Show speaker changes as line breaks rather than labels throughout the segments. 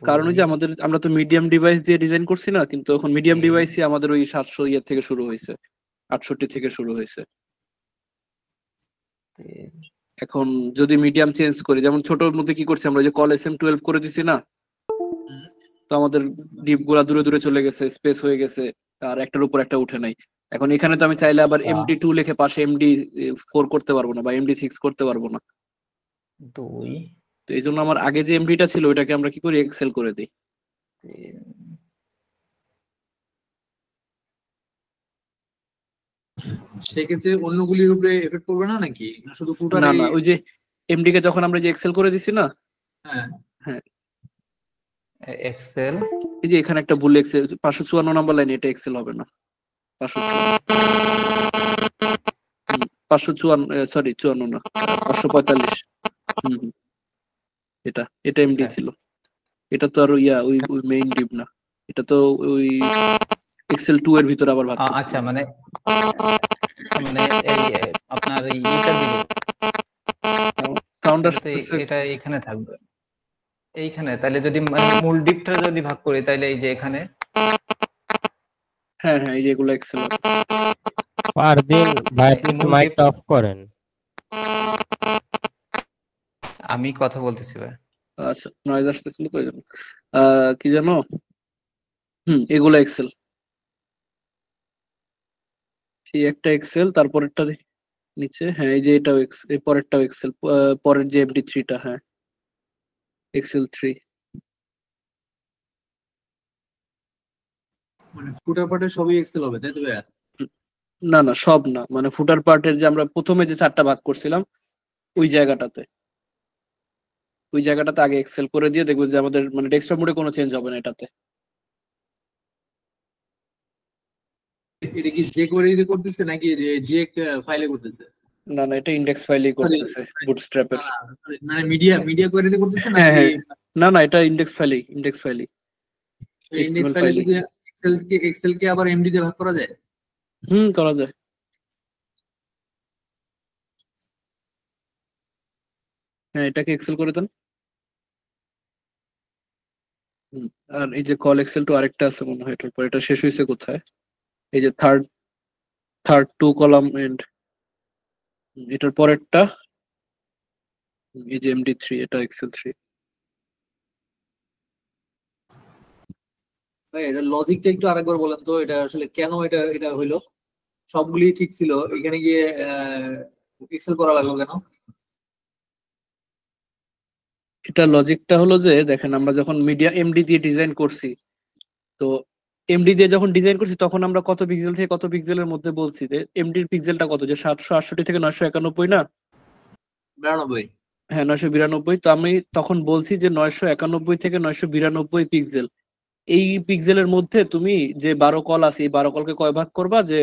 কারণ ওই
2
যে আমরা তো মিডিয়াম ডিভাইস দিয়ে ডিজাইন করছি না, কিন্তু এখন মিডিয়াম
3
ডিভাইসই আমাদের ওই 700 ইয়ে থেকে শুরু হয়েছে, 68 থেকে শুরু হয়েছে।
3
এখন যদি মিডিয়াম চেঞ্জ করি, যেমন ছোটর মধ্যে কি করছি আমরা, ওই যে কল SM12 করে দিছি না,
হুম।
তো আমাদের ডিপ গুলা দূরে দূরে চলে গেছে, স্পেস হয়ে গেছে, আর একটার উপর একটা উঠে নাই। এখন এখানে তো আমি চাইলে আবার
আচ্ছা,
MD2 লিখে পাশে MD4 করতে পারবো না, বা MD6 করতে পারবো না।
2
তো এই জন্য আমার আগে যে MDটা ছিল ওইটাকে আমরা কি করি, এক্সেল করে দিই।
3
সেক্ষেত্রে অন্যগুলির উপরে এফেক্ট করবে না নাকি, না শুধু
না
ফুটারে?
না, ওই যে MD কে যখন আমরা যে এক্সেল করে দিছি না,
হ্যাঁ,
হ্যাঁ,
এক্সেল
এই যে এখানে একটা ভুল, এক্সেল 554 নাম্বার লাইন, এটা এক্সেল হবে না। 554, সরি 54 না, 545। হম হম, এটা এটা MD ছিল। এটা তো আর ইয়া ওই ওই মেইন ডিপ না, এটা তো ওই Excel 2 এর ভিতরে আবার ভাগ করতে
আচ্ছা,
হবে।
মানে মানে এই আপনার এই এটা দিল,
সাউন্ড
তাহলে তো
আসতেছে।
এটা এখানে থাকবে, এইখানে। তাহলে যদি মানে মূল ডিপটা যদি ভাগ করি, তাহলে এই যে এখানে।
হ্যাঁ হ্যাঁ, এই যে এগুলো এক্সেল।
পারদিন ভাই,
এই মূল ডিপ,
মাইকটা অফ করেন।
আমি কথা বলতেছি ভাই।
আচ্ছা, নয়েজ আসতেছিল তো এই জন্য। কি জানো, এগুলো এক্সেল। এই একটা এক্সেল, তারপরেরটা নিচে, হ্যাঁ এই যে এটাও এক্সেল, এই পরেরটাও এক্সেল, পরের যে MD3টা, হ্যাঁ Excel 3।
মানে ফুটার পার্টে সবই এক্সেল হবে তাই তো ভাইয়া?
না না, সব না, মানে ফুটার পার্টের যে আমরা প্রথমে যে 4টা ভাগ করছিলাম ওই জায়গাটাতে, ওই জায়গাটাতে আগে এক্সেল করে দিয়ে দেখবো যে আমাদের মানে ডেস্কটপ মোডে কোনো চেঞ্জ হবে না এটাতে।
এটা কি যে করে দিতে করতেছে নাকি যে ফাইলে করতেছে?
না না, এটা ইন্ডেক্স ফাইলেই করতেছে, বুটস্ট্র্যাপের।
মানে মিডিয়া মিডিয়া করে দিতে করতেছে
হ্যাঁ
নাকি?
হ্যাঁ, না না, এটা ইন্ডেক্স ফাইলেই
ইন্ডেক্স
HTML
ফাইলে
ফাইলেই।
যদি এক্সেল কে আবার এমডি দিয়ে ভাগ করা যায়?
করা যায়। হ্যাঁ, এটাকে এক্সেল করে দেন। আর এই যে কল Excel 2 আরেকটা আছে মনে হয়, এটার পর এটা শেষ হয়েছে কোথায়, এই যে থার্ড থার্ড 2 কলাম এন্ড, এটার পরেরটা, এই যে MD3, এটা Excel 3।
ভাই এটা লজিকটা একটু আরেকবার বলেন তো, এটা আসলে কেন এটা এটা হইলো? সবগুলি ঠিক ছিল, এখানে গিয়ে এক্সেল করা লাগলো কেন?
এটা লজিকটা হলো যে দেখেন, আমরা যখন মিডিয়া MD দিয়ে ডিজাইন করছি, তো MD দিয়ে যখন ডিজাইন করছি তখন আমরা কত পিক্সেল থেকে কত পিক্সেলের মধ্যে বলছি যে MDর পিক্সেলটা কত, যে 768 থেকে 991 না?
92।
হ্যাঁ, 992। তো আমি তখন বলছি যে 991 থেকে 992 পিক্সেল, এই পিক্সেলের মধ্যে তুমি যে 12 কল আছে এই 12 কলকে কয় ভাগ করবা, যে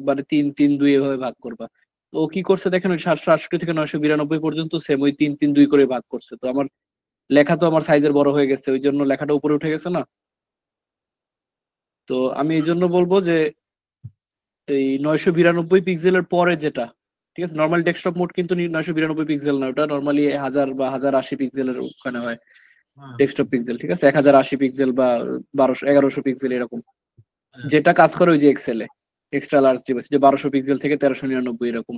মানে 3 3 2 এভাবে ভাগ করবা। তো ও কি করছে দেখেন, ওই 768 থেকে 992 পর্যন্ত সেম ওই 3 3 2 করে ভাগ করছে। তো আমার লেখা তো আমার সাইজের বড় হয়ে গেছে, ওই জন্য লেখাটা উপরে উঠে গেছে না। তো আমি এই জন্য বলবো যে এই 992 পিক্সেলের পরে যেটা, ঠিক আছে, নর্মাল ডেস্কটপ মোড কিন্তু 992 পিক্সেল না, ওটা নর্মালি 1000 বা 1080 পিক্সেলের ওখানে হয় ডেস্কটপ পিক্সেল, ঠিক আছে, 1080 পিক্সেল বা 1200 1100 পিক্সেল এরকম, যেটা কাজ করে ওই যে এক্সেলে এক্সট্রা লার্জ ডিভাইস, যে 1200 পিক্সেল থেকে 1399 এরকম।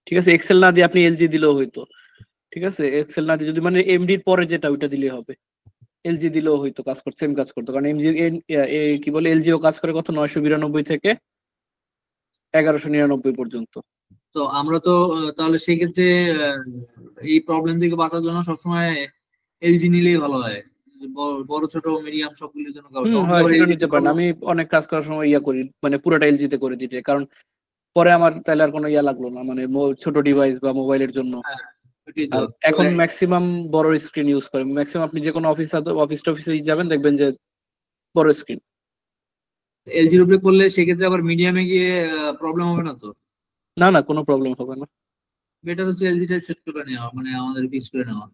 ঠিক আছে, এক্সেল না দিয়ে আপনি LG দিলেও হইতো, ঠিক আছে, এক্সেল না দিয়ে যদি মানে MDর পরে যেটা ওইটা দিলেই হবে। LG দিলেও হয়তো কাজ করতে, সেম কাজ করতো, কারণ এমজি কি বলে LGও কাজ করে কত, 992 থেকে 1199 পর্যন্ত।
তো আমরা তো তাহলে সেই ক্ষেত্রে এই প্রবলেম থেকে বাঁচার জন্য সবসময় এলজি নিলেই ভালো হয়। বড় ছোট মিডিয়াম সবগুলোর জন্য
হয়,
আবার
সেটা
এলজি
নিতে পারেন। আমি অনেক কাজ করার সময় ইয়া করি, মানে পুরোটা LG তে করে দিতে, কারণ পরে আমার তাহলে আর কোনো ইয়া লাগলো না, মানে ছোট ডিভাইস বা মোবাইলের জন্য। আর এখন ম্যাক্সিমাম বড় স্ক্রিন ইউজ করে, ম্যাক্সিমাম আপনি যে কোনো অফিস টফিসে যাবেন দেখবেন যে বড় স্ক্রিন।
এলজির উপরে করলে সেক্ষেত্রে আবার মিডিয়ামে গিয়ে প্রবলেম হবে না তো?
না না, কোনো প্রবলেম হবে না।
বেটার হচ্ছে এলজিটা সেট করে নেওয়া, মানে আমাদের ফিক্স করে নেওয়া।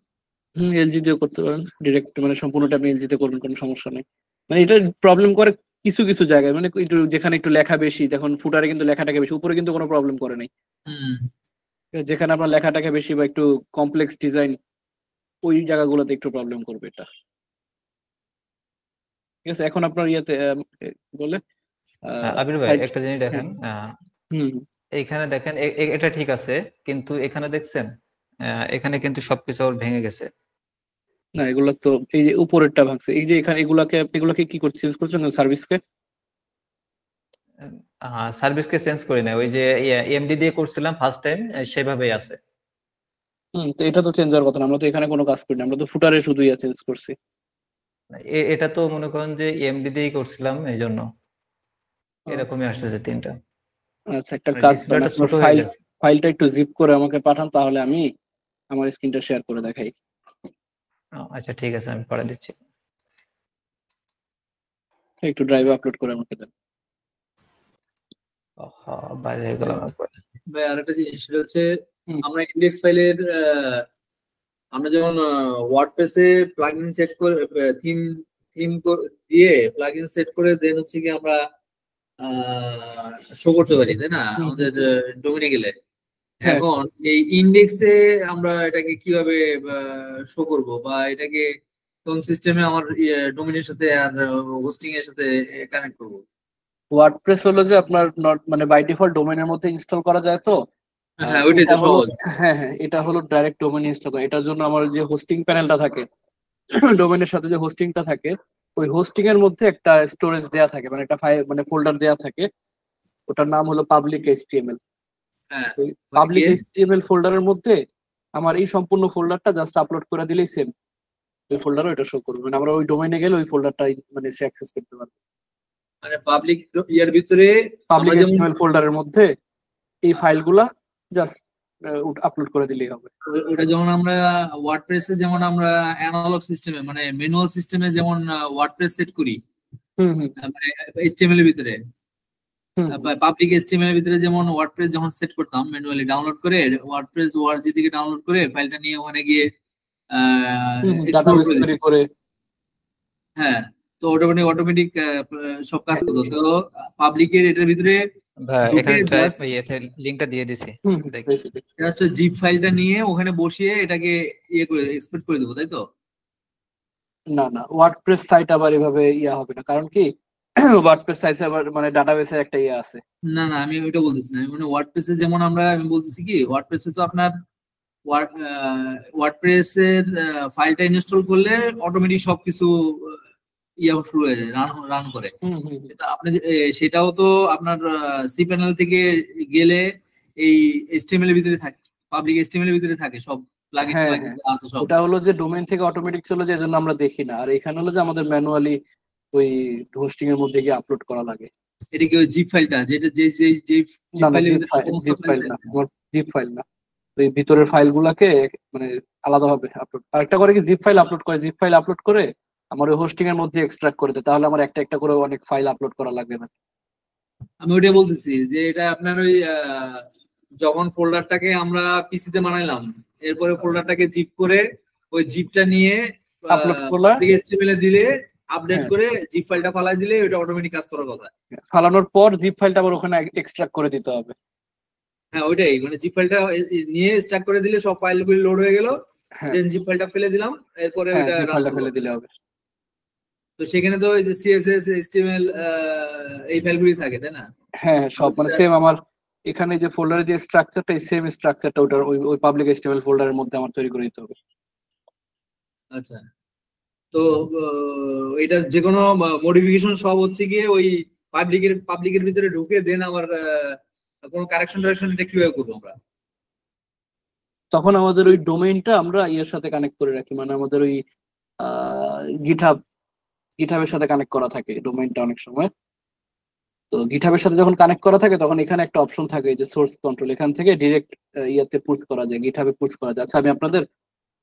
LG দিয়েও করতে পারেন ডিরেক্ট, মানে সম্পূর্ণটা আপনি LG তে করবেন, কোনো সমস্যা নেই। মানে এটা প্রবলেম করে কিছু কিছু জায়গায়, মানে একটু যেখানে একটু লেখা বেশি, দেখুন ফুটারে কিন্তু লেখাটাকে বেশি, উপরে কিন্তু কোনো প্রবলেম করে নাই। যেখানে আপনার লেখাটাকে বেশি বা একটু কমপ্লেক্স ডিজাইন, ওই জায়গাগুলোতে একটু প্রবলেম করবে এটা। ঠিক আছে, এখন আপনার ইয়েতে বলে
আবির ভাই
সাইড।
একটা জিনিস দেখেন,
হুম
এইখানে দেখেন এটা ঠিক আছে, কিন্তু এখানে দেখছেন এখানে কিন্তু সবকিছু আবার ভেঙে গেছে।
না, এগুলা তো এই যে উপরেরটা ভাঙছে, এই যে এখানে এগুলাকে কি করছে, চেঞ্জ করছেন সার্ভিসকে?
সার্ভিসকে চেঞ্জ করি না, ওই যে এমডি দিয়ে করছিলাম ফার্স্ট টাইম, সেভাবেই আছে।
তো এটা তো চেঞ্জ হওয়ার কথা না, আমরা তো এখানে কোনো কাজ করি না, আমরা তো ফুটারে শুধু ইয়া চেঞ্জ করছি।
এটা তো মনে করেন যে এমডি দিয়েই করছিলাম, এই জন্য এরকমই আসতেছে তিনটা।
আচ্ছা, একটা কাজ করেন,
ডিসপ্লেটা
আপনার
ছোট হয়ে গেছে।
ফাইলটা একটু জিপ করে আমাকে পাঠান, তাহলে আমি আমার স্ক্রিনটা শেয়ার করে দেখাই।
আচ্ছা ঠিক আছে, আমি পড়া দিচ্ছি।
একটু ড্রাইভে আপলোড করে আমাকে দেন।
বাইরে হয়ে গেলাম একবার।
ভাই আরেকটা জিনিস, সেটা হচ্ছে
হুম।
আমরা ইন্ডেক্স ফাইলের আমরা যেমন ওয়ার্ডপ্রেসে প্লাগইন সেট করে থিম থিম দিয়ে প্লাগইন সেট করে দেন হচ্ছে কি আমরা শো করতে পারি, তাই না,
হুম,
আমাদের ডোমেনে গেলে।
হ্যাঁ।
এখন এই ইন্ডেক্সে আমরা এটাকে কিভাবে শো করব, বা এটাকে কোন সিস্টেমে আমার ডোমেনের সাথে আর হোস্টিং এর সাথে কানেক্ট করব?
ওয়ার্ডপ্রেস হলো যে আপনার মানে বাই ডিফল্ট ডোমেনের মধ্যে ইনস্টল করা যায় তো।
হ্যাঁ, ওইটাই
এটা
তো
হলো,
সহজ।
হ্যাঁ হ্যাঁ, এটা হলো ডাইরেক্ট ডোমেন ইনস্টল করা। এটার জন্য আমার যে হোস্টিং প্যানেলটা থাকে, ডোমেনের সাথে যে হোস্টিংটা থাকে, ওই হোস্টিং এর মধ্যে একটা স্টোরেজ দেয়া থাকে, মানে একটা ফাইল মানে ফোল্ডার দেয়া থাকে, ওটার নাম হলো পাবলিক এইচটিএমএল।
হ্যাঁ,
পাবলিক এইচটিএমএল ফোল্ডারের মধ্যে আমার এই সম্পূর্ণ ফোল্ডারটা জাস্ট আপলোড করে দিলেই সেম ওই ফোল্ডারও এটা শো করবে, মানে আমরা ওই ডোমেইনে গেলে ওই ফোল্ডারটাই মানে সে অ্যাক্সেস করতে পারবে।
মানে পাবলিক ইয়ার ভিতরে
পাবলিক
আমরা যেমন
এইচটিএমএল ফোল্ডারের মধ্যে এই ফাইলগুলা জাস্ট আপলোড করে দিলেই হবে।
ওটা যেমন আমরা ওয়ার্ডপ্রেসে যেমন আমরা অ্যানালগ সিস্টেমে মানে ম্যানুয়াল সিস্টেমে যেমন ওয়ার্ডপ্রেস সেট করি,
হুম হুম
মানে এইচটিএমএল এর ভিতরে,
হুম
পাবলিক এইচটিএমএল এর ভিতরে যেমন ওয়ার্ডপ্রেস যখন সেট করতাম ম্যানুয়ালি ডাউনলোড করে, ওয়ার্ডপ্রেস ওআরজি থেকে ডাউনলোড করে ফাইলটা নিয়ে ওখানে গিয়ে এক্সপ্লোর
ডাটাবেস
করে
তৈরি
দিতাম।
করে।
হ্যাঁ, তো অটোমেটিক সব কাজ করতো। তো পাবলিকের এটার ভিতরে
ভাই
ঢুকে
এখানে
জাস্ট
লিংকটা দিয়ে দিছি, দেখি।
বেসিক্যালি
জাস্ট জিপ ফাইলটা নিয়ে ওখানে বসিয়ে এটাকে ইয়ে করে এক্সপোর্ট করে দেবো, তাই তো?
না না, ওয়ার্ডপ্রেস সাইট আবার এভাবে ইয়া হবে না, কারণ কি ওয়ার্ডপ্রেস সাইটে আবার মানে ডাটাবেসের একটা ইয়ে আছে।
না না, আমি ওইটা বলতেছি না, আমি মানে ওয়ার্ডপ্রেসে যেমন আমি বলতেছি কি, ওয়ার্ডপ্রেসে তো আপনার ওয়ার্ডপ্রেস এর ফাইলটা ইনস্টল করলে অটোমেটিক সবকিছু ইয়া শুরু হয়ে যায়, রান করে।
হুম হুম হুম।
আপনি সেটাও তো আপনার সি প্যানেল থেকে গেলে এই এইচটিএমএল এর ভিতরে থাকে, পাবলিক এইচটিএমএল এর ভিতরে থাকে সব প্লাগইন
হ্যাঁ
প্লাগইন
হ্যাঁ,
আছে সব।
ওটা হলো যে ডোমেইন থেকে অটোমেটিক চলে যায়, এজন্য আমরা দেখি না। আর এখানে হলো যে আমাদের ম্যানুয়ালি ওই হোস্টিং এর মধ্যে গিয়ে আপলোড করা লাগে।
এটা কি ওই জিপ ফাইলটা, যেটা যে যে জিপ
না না,
ফাইলের
জিপ
ভিতরে
ফাইল,
সমস্ত
জিপ
ফাইল
ফাইল না,
থাকে?
আমার জিপ ফাইল না। তো এই ভিতরের ফাইলগুলাকে মানে আলাদাভাবে আপলোড, আরেকটা করে কি জিপ ফাইল আপলোড করে, জিপ ফাইল আপলোড করে আমার ওই হোস্টিং এর মধ্যে এক্সট্রাক্ট করে দেয়, তাহলে আমার একটা একটা করে অনেক ফাইল আপলোড করা লাগবে না।
আমি ওইটাই বলতেছি যে এটা আপনার ওই যখন ফোল্ডারটাকে আমরা পিসিতে বানাইলাম, এরপরে ফোল্ডারটাকে জিপ করে ওই জিপটা নিয়ে
আপলোড করলা,
এইচটিএমএল এ দিলে আপডেট
হ্যাঁ,
করে জিপ ফাইলটা ফালাই দিলে ওটা অটোমেটিক কাজ করার কথা।
ফালানোর পর জিপ ফাইলটা আবার ওখানে এক্সট্রাক্ট করে দিতে হবে।
হ্যাঁ, ওইটাই, মানে জিপ ফাইলটা নিয়ে স্টার্ট করে দিলে সব ফাইলগুলো লোড হয়ে গেল,
হ্যাঁ
দেন জিপ ফাইলটা ফেলে দিলাম, এরপরে
হ্যাঁ,
ওইটা
জিপ
রান
ফাইলটা
করবো।
ফেলে দিলে হবে।
তো সেখানে তো ওই যে সিএসএস এইচটিএমএল এই ফাইলগুলি থাকে, তাই না?
হ্যাঁ সব মানে সেম, আমার এখানে যে ফোল্ডারের যে স্ট্রাকচারটা, এই সেম স্ট্রাকচারটা ওটার ওই ওই পাবলিক এইচটিএমএল ফোল্ডারের মধ্যে আমার তৈরি করে দিতে হবে।
আচ্ছা, তো এটার যে কোনো মডিফিকেশন সব হচ্ছে গিয়ে ওই পাবলিকের ভিতরে ঢুকে দেন আবার কোনো কারেকশন টারেকশন এটা কিভাবে করবো আমরা?
তখন আমাদের ওই ডোমেইনটা আমরা ইয়ের সাথে কানেক্ট করে রাখি, মানে আমাদের ওই গিটহাবের সাথে কানেক্ট করা থাকে ডোমেইনটা অনেক সময়। তো গিটহাবের সাথে যখন কানেক্ট করা থাকে তখন এখানে একটা অপশন থাকে যে সোর্স কন্ট্রোল, এখান থেকে ডিরেক্ট ইয়াতে পুশ করা যায়, গিটহাবে পুশ করা যায়। আচ্ছা, আমি আপনাদের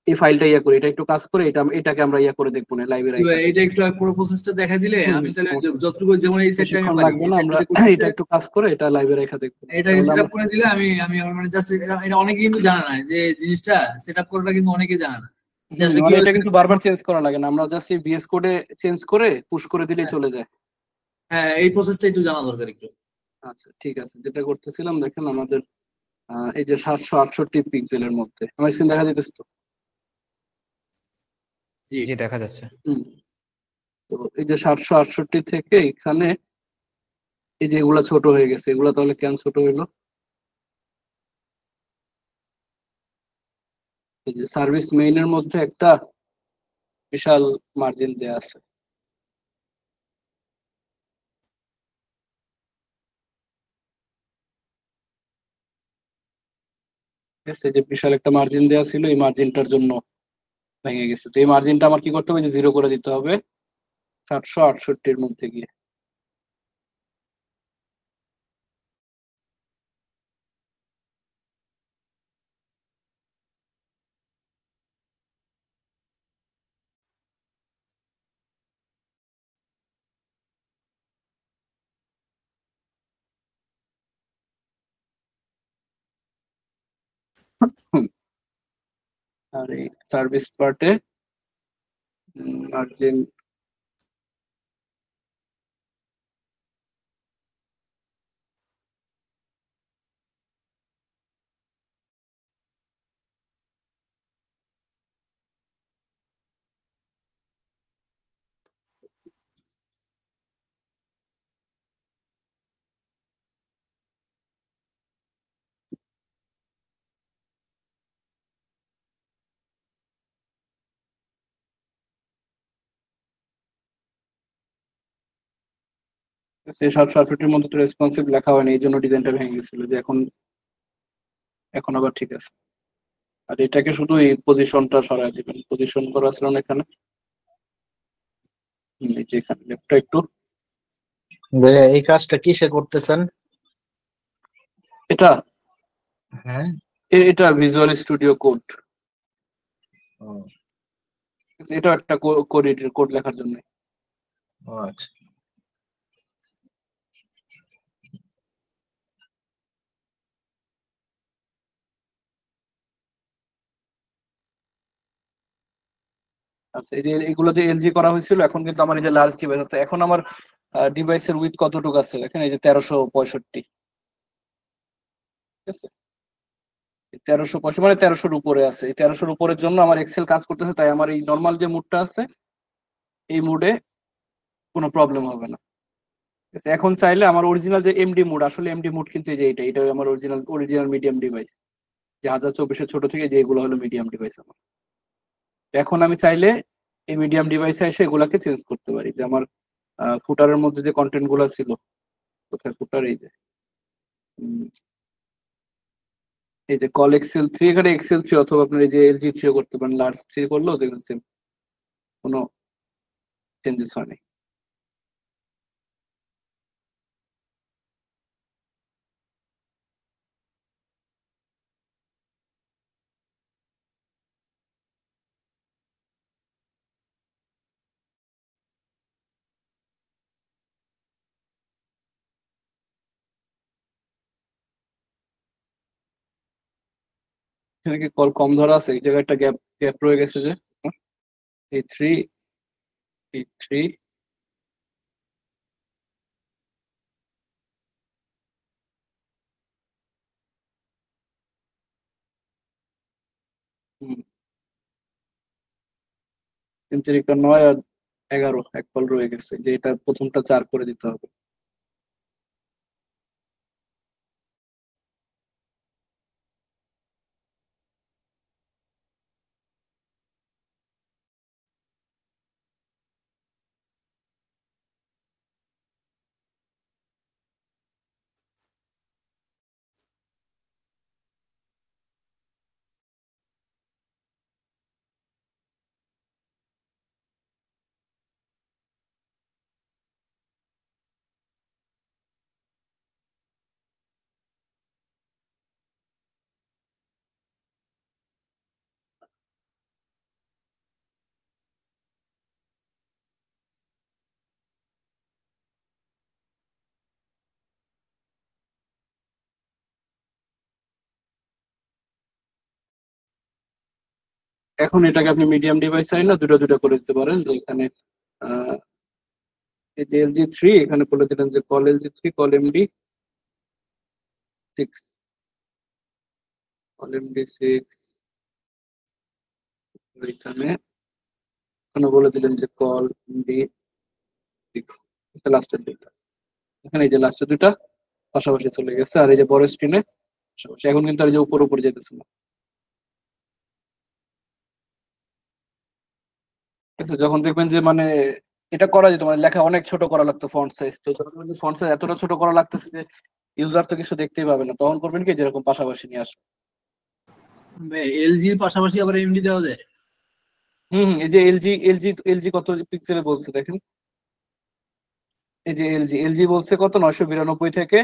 এই ফাইলটা ইয়া করি, এটা একটু কাজ করে এটাকে আমরা ইয়া করে দেখবো না, লাইব্রেরি
এটা একটু পুরো প্রসেসটা দেখা দিলে আমি তাহলে যতটুকু যেমন এই সেটটা আমি
বেশিক্ষণ
পারি
লাগবে না, আমরা এটা একটু কাজ করে এটা লাইব্রেরি রেখা দেখবো।
এটাকে সেটআপ করে দিলে আমি আমি আমার মানে জাস্ট এটা অনেকে কিন্তু জানে না যে জিনিসটা সেটআপ করাটা কিন্তু অনেকে জানে না।
মানে এটা কিন্তু বারবার চেঞ্জ করা লাগে না, আমরা জাস্ট এই বিএস কোডে চেঞ্জ করে পুশ করে দিলেই চলে যায়।
হ্যাঁ, এই প্রসেসটা একটু জানা দরকার একটু।
আচ্ছা ঠিক আছে, যেটা করতেছিলাম দেখেন আমাদের এই যে 768 পিক্সেলের মধ্যে আমার স্ক্রিন দেখা যেতেছে তো?
জি দেখা যাচ্ছে।
হুম, তো এই যে 768 থেকে এখানে এই যে এগুলা ছোট হয়ে গেছে, এগুলা তাহলে কেন ছোট হইলো? এই যে সার্ভিস মেইনের মধ্যে একটা বিশাল মার্জিন দেয়া আছে। ঠিক আছে, যে বিশাল একটা মার্জিন দেওয়া ছিল, এই মার্জিনটার জন্য ভেঙে গেছে। তো এই মার্জিনটা আমার কি করতে হবে, যে জিরো করে দিতে হবে 768-র মধ্যে গিয়ে। হুম, আর এই সার্ভিস পার্টে মার্জিন সেই 768-র মধ্যে তো রেসপন্সিভ লেখা হয়নি, এই জন্য ডিজাইনটা ভেঙে গেছিল। যে এখন এখন আবার ঠিক আছে। আর এটাকে শুধু এই পজিশনটা সরাই দিবেন, পজিশন করা ছিল না এখানে। এই যে এখানে লেফটটা একটু,
ভাইয়া এই কাজটা কিসে করতেছেন?
এটা
হ্যাঁ।
এটা ভিজুয়াল স্টুডিও কোড।
ও
এটা একটা কোড লেখার জন্য।
ও আচ্ছা।
আচ্ছা, এই যে এগুলো যে এলজি করা হয়েছিল, এখন কিন্তু আমার এই যে লার্জ ডিভাইস, এখন আমার ডিভাইসের উইথ কতটুকু আছে এখানে, এই যে 1365। ঠিক আছে, 1365 মানে 1300-র উপরে আছে। এই 1300-র উপরের জন্য আমার এক্সেল কাজ করতেছে, তাই আমার এই নর্মাল যে মুডটা আছে, এই মুডে কোনো প্রবলেম হবে না। ঠিক আছে, এখন চাইলে আমার অরিজিনাল যে এমডি মুড, আসলে এমডি মুড কিন্তু এই যে এটা আমার অরিজিনাল মিডিয়াম ডিভাইস, যে 1024-এর ছোট থেকে যে এগুলো হলো মিডিয়াম ডিভাইস আমার। তো এখন আমি চাইলে এই মিডিয়াম ডিভাইসে এসে এগুলাকে চেঞ্জ করতে পারি। যে আমার ফুটারের মধ্যে যে কন্টেন্ট গুলো ছিল, কোথায় ফুটার, এই যে কল এক্সেল 3, এখানে এক্সেল 3 অথবা আপনার এই যে LG 3 করতে পারেন, লার্জ 3 করলেও দেখবেন সেম, কোনো চেঞ্জেস হয়নি। এখানে কি কল কম ধরা আছে? এই জায়গায় একটা গ্যাপ গ্যাপ রয়ে গেছে যে, এই 3, এই 3। হুম, 3 3 9 আর 11 এক কল রয়ে গেছে, যে এটা প্রথমটা 4 করে দিতে হবে। এখন এটাকে আপনি মিডিয়াম ডিভাইস চাই না, দুটো দুটো করে দিতে পারেন। যে এখানে আহ এই যে LG 3, এখানে বলে দিলেন যে call LG 3, call MD 6, call MD 6। এখানে এখানে বলে দিলেন যে কল MD লাস্টের দুইটা, এখানে এই যে লাস্টের দুইটা পাশাপাশি চলে গেছে, আর এই যে বড় স্ক্রিনে পাশাপাশি। এখন কিন্তু আর এই যে উপর উপরে যেতেছে না। ঠিক আছে, যখন দেখবেন যে মানে এটা করা যেত, মানে লেখা অনেক ছোট করা লাগতো ফন্ট সাইজ, তো যখন ফন্ট সাইজ এতটা ছোট করা লাগতেছে যে ইউজার তো কিছু দেখতেই পাবে না, তখন করবেন কি যেরকম পাশাপাশি নিয়ে আসবে।
এলজির পাশাপাশি আবার এমডি দেওয়া যায়?
এই যে এলজি কত পিক্সেলে বলছে দেখেন, এই যে এলজি বলছে কত 992 থেকে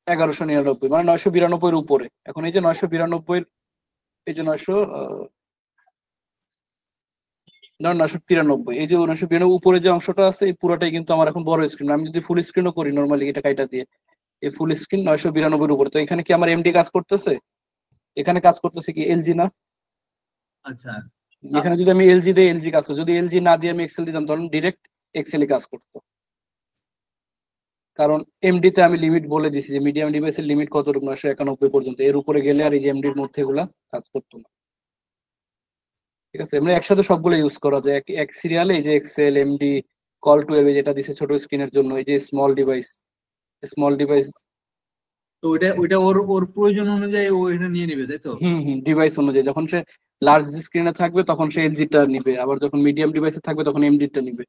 1199, মানে 992 উপরে। এখন এই যে 992, এই যে 993, এই যে 992 উপরে যে অংশটা আছে এই পুরোটাই কিন্তু আমার এখন বড় স্ক্রিন। আমি যদি ফুল স্ক্রিনও করি নর্মালি এটা কাইটা দিয়ে, এই ফুল স্ক্রিন 992 উপরে, তো এখানে কি আমার এমডি কাজ করতেছে? এখানে কাজ করতেছে কি এলজি না?
আচ্ছা,
এখানে যদি আমি এলজি দিই এলজি কাজ করতো, যদি এলজি না দিয়ে আমি এক্সেল দিতাম তখন ডিরেক্ট এক্সেলই কাজ করতো। কারণ এমডি তে আমি লিমিট বলে দিছি যে মিডিয়াম ডিভাইসের লিমিট কতটুকু, 991 পর্যন্ত, এর উপরে গেলে আর এই যে এমডির মধ্যে এগুলা কাজ করতো না। ঠিক আছে, মানে একসাথে সবগুলো ইউজ করা যায় এক সিরিয়ালে। এই যে এক্সেল, এমডি, কল টু এবে যেটা দিছে ছোট স্ক্রিনের জন্য, এই যে স্মল ডিভাইস।
তো ওইটা ওর ওর প্রয়োজন অনুযায়ী ও এটা নিয়ে নেবে, তাই তো?
ডিভাইস অনুযায়ী, যখন সে লার্জ স্ক্রিনে থাকবে তখন সে এলজিটা নিবে, আবার যখন মিডিয়াম ডিভাইসে থাকবে তখন এমডিটা নিবে।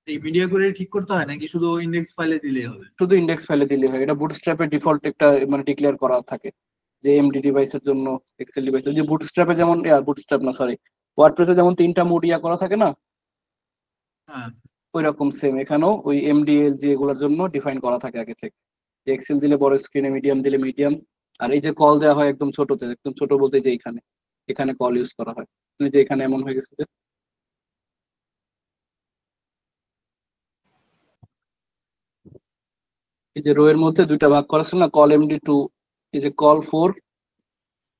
এই মিডিয়া করে ঠিক করতে হয় নাকি শুধু ইন্ডেক্স ফাইলে দিলেই হবে?
শুধু ইন্ডেক্স ফাইলে দিলে হয়, এটা বুটস্ট্র্যাপে ডিফল্ট একটা মানে ডিক্লেয়ার করা থাকে যে এমডি ডিভাইসের জন্য এক্সেল ডিভাইসের, যে বুটস্ট্র্যাপে যেমন বুটস্ট্র্যাপ না সরি ওয়ার্ডপ্রেসে যেমন 3টা মোড করা থাকে না,
হ্যাঁ।
ওই রকম সেম এখানেও ওই এমডি এলজি এগুলোর জন্য ডিফাইন করা থাকে আগে থেকে, যে এক্সেল দিলে বড় স্ক্রিনে, মিডিয়াম দিলে মিডিয়াম। আর এই যে কল দেওয়া হয় একদম ছোটতে, একদম ছোট বলতে যে এখানে এখানে কল ইউজ করা হয়, এই যে এখানে এমন হয়ে গেছে যে এই যে রো এর মধ্যে দুইটা ভাগ করা ছিল না, কল এমডি 2, এই যে কল 4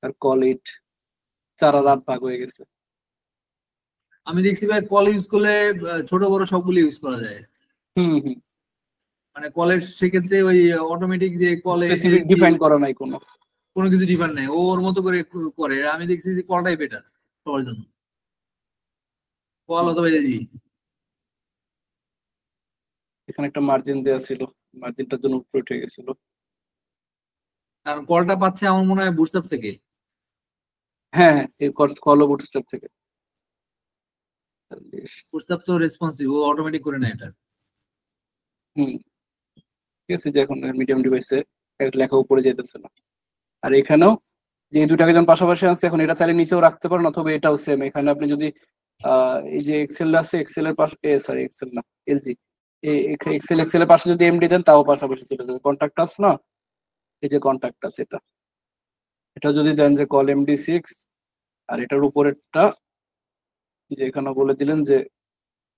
আর কল 8, 4 আর 8 ভাগ হয়ে গেছে।
আমি দেখছি ভাই কল ইউজ করলে ছোট বড় সবগুলো ইউজ করা যায়।
হুম হুম
মানে কলের সেক্ষেত্রে ওই অটোমেটিক যে কলে
স্পেসিফিক ডিফাইন করা নাই কোনো।
কোনো কিছু ডিফারেন্ট নাই, ও ওর মতো করে করে। আমি দেখছি যে কলটাই বেটার সবার জন্য, কল অথবা এলজি।
এখানে একটা মার্জিন দেওয়া ছিল, মার্জিনটার জন্য উপরে উঠে গেছিল।
কারণ কলটা পাচ্ছে আমার মনে হয় বুটস্ট্র্যাপ থেকে।
হ্যাঁ হ্যাঁ, এই কল বুটস্ট্র্যাপ থেকে।
বুটস্ট্র্যাপ তো রেসপন্সিভ, ও অটোমেটিক করে নেয় এটা।
হুম ঠিক আছে, যে এখন মিডিয়াম ডিভাইসে লেখা উপরে যেতেছে না। আর এখানেও যে এই দুটাকে যখন পাশাপাশি আছে, এখন এটা চাইলে নিচেও রাখতে পারেন, অথবা এটাও সেম। এখানে আপনি যদি এই যে এক্সেল আছে, এক্সেলের পাশে সরি এক্সেল না এলজি, এক্সেলের পাশে যদি এমডি দেন তাও পাশাপাশি চলে যাবে। কন্ট্যাক্ট আছে না, এই যে কন্ট্যাক্ট আছে এটা যদি দেন যে কল এমডি 6, আর এটার উপরেরটা যে এখানে বলে দিলেন যে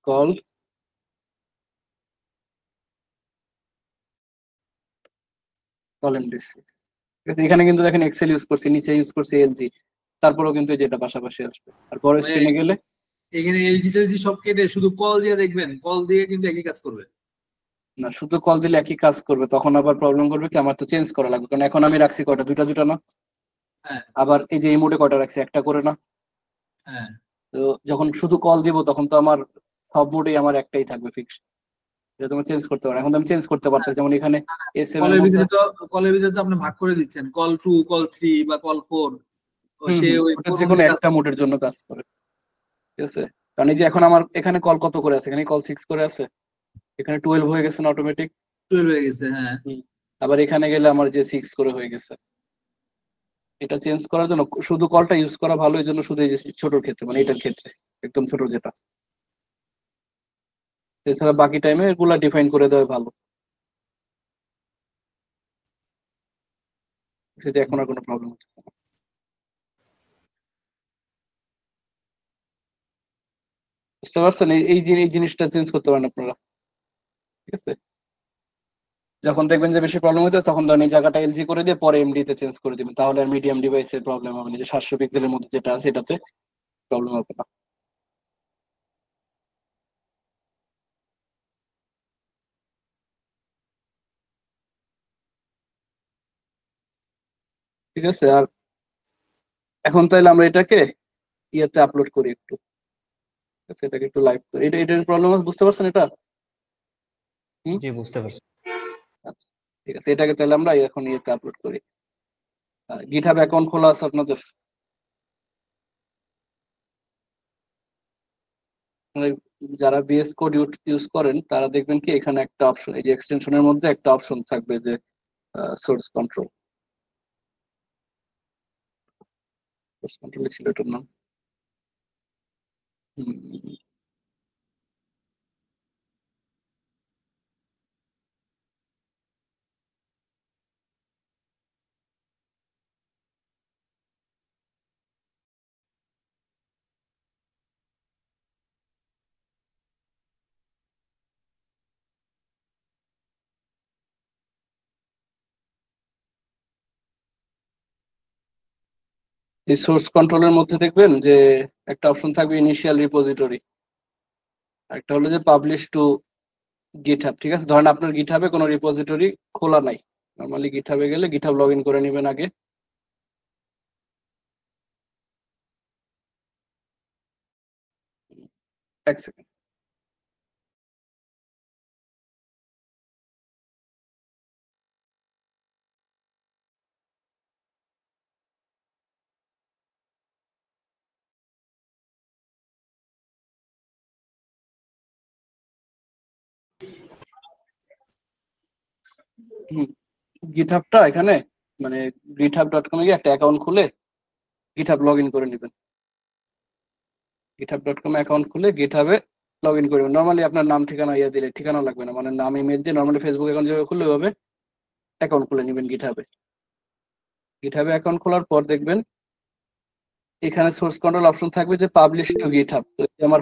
কল এমডি 6। ঠিক আছে, এখানে কিন্তু দেখেন এক্সেল ইউজ করছি, নিচে ইউজ করছি এলজি, তারপরেও কিন্তু যেটা পাশাপাশি আসবে। আর বড় স্ক্রিনে গেলে
এখানে এলজি টেলজি সব কেটে শুধু কল দিয়ে দেখবেন, কল দিয়ে কিন্তু একই কাজ করবে।
না, শুধু কল দিলে একই কাজ করবে, তখন আবার প্রবলেম করবে কি, আমার তো চেঞ্জ করা লাগবে, কারণ এখন আমি রাখছি কয়টা, দুটা না।
হ্যাঁ
আবার এই যে এই মোডে কয়টা রাখছি, একটা করে না।
হ্যাঁ।
তো যখন শুধু কল দিব তখন তো আমার সব মোডেই আমার একটাই থাকবে ফিক্স, এটা তুমি চেঞ্জ করতে পারো। এখন তো আমি চেঞ্জ করতে পারতাম, যেমন এখানে এস এম এর মধ্যে।
কলের ভিতরে তো আপনি ভাগ করে দিচ্ছেন, কল 2, কল 3 বা কল 4। সে ওই
ওটা যে কোনো একটা মোডের জন্য কাজ করে। ঠিক আছে, কারণ এই যে এখন আমার এখানে কল কত করে আছে, এখানে কল 6 করে আছে, এখানে 12 হয়ে গেছে না অটোমেটিক।
12 হয়ে গেছে, হ্যাঁ।
আবার এখানে গেলে আমার যে 6 করে হয়ে গেছে। এটা চেঞ্জ করার জন্য শুধু কলটা ইউজ করা ভালো, এই জন্য শুধু এই যে ছোটর ক্ষেত্রে, মানে এটার ক্ষেত্রে একদম ছোট যেটা, এছাড়া বাকি টাইমে এগুলা ডিফাইন করে দেওয়া ভালো। সেটা এখন আর কোনো প্রবলেম হচ্ছে না। বুঝতে পারছেন, এই জিনিসটা চেঞ্জ করতে পারেন আপনারা। ঠিক আছে, যখন দেখবেন যে বেশি প্রবলেম হচ্ছে তখন ধরেন এই জায়গাটা এলজি করে দিয়ে পরে এমডি তে চেঞ্জ করে দিবেন, তাহলে আর মিডিয়াম ডিভাইসে প্রবলেম হবে না, যে 700 পিক্সেলের মধ্যে যেটা আছে এটাতে প্রবলেম হবে না। ঠিক আছে, আর এখন তাহলে আমরা এটাকে ইয়েতে আপলোড করি একটু, সেটাকে একটু লাইভ করি। এটার প্রবলেম বুঝতে পারছেন এটা?
জি, বুঝতে পারছি।
আচ্ছা ঠিক আছে, এটাকে তাহলে আমরা এখন ইয়েতে আপলোড করি। গিটহাব অ্যাকাউন্ট খোলা আছে আপনাদের? মানে যারা বিএস কোড ইউজ করেন তারা দেখবেন কি এখানে একটা অপশন, এই যে এক্সটেনশনের মধ্যে একটা অপশন থাকবে যে সোর্স কন্ট্রোল ছিল এটার নাম। হুম, এই সোর্স কন্ট্রোলের মধ্যে দেখবেন যে একটা অপশন থাকবে ইনিশিয়াল রিপোজিটরি, একটা হলো যে পাবলিশ টু গিটহাব। ঠিক আছে, ধরেন আপনার গিটহাবে কোনো রিপোজিটরি খোলা নাই, নর্মালি গিটহাবে গেলে গিটহাব লগ ইন করে নেবেন আগে। এক সেকেন্ড। গিটহাবটা এখানে মানে github.com এ গিয়ে একটা অ্যাকাউন্ট খুলে গিটহাব লগ ইন করে নেবেন। github.com অ্যাকাউন্ট খুলে গিটহাবে লগ ইন করবেন। নর্মালি আপনার নাম ঠিকানা ইয়ে দিলে ঠিকানা লাগবে না, মানে নাম ইমেল দিয়ে নর্মালি ফেসবুক অ্যাকাউন্ট যেভাবে খুললে ওইভাবে অ্যাকাউন্ট খুলে নেবেন গিটহাবে। গিটহাবে অ্যাকাউন্ট খোলার পর দেখবেন এখানে সোর্স কন্ট্রোল অপশন থাকবে যে পাবলিশ টু গিটহাব। তো এই যে আমার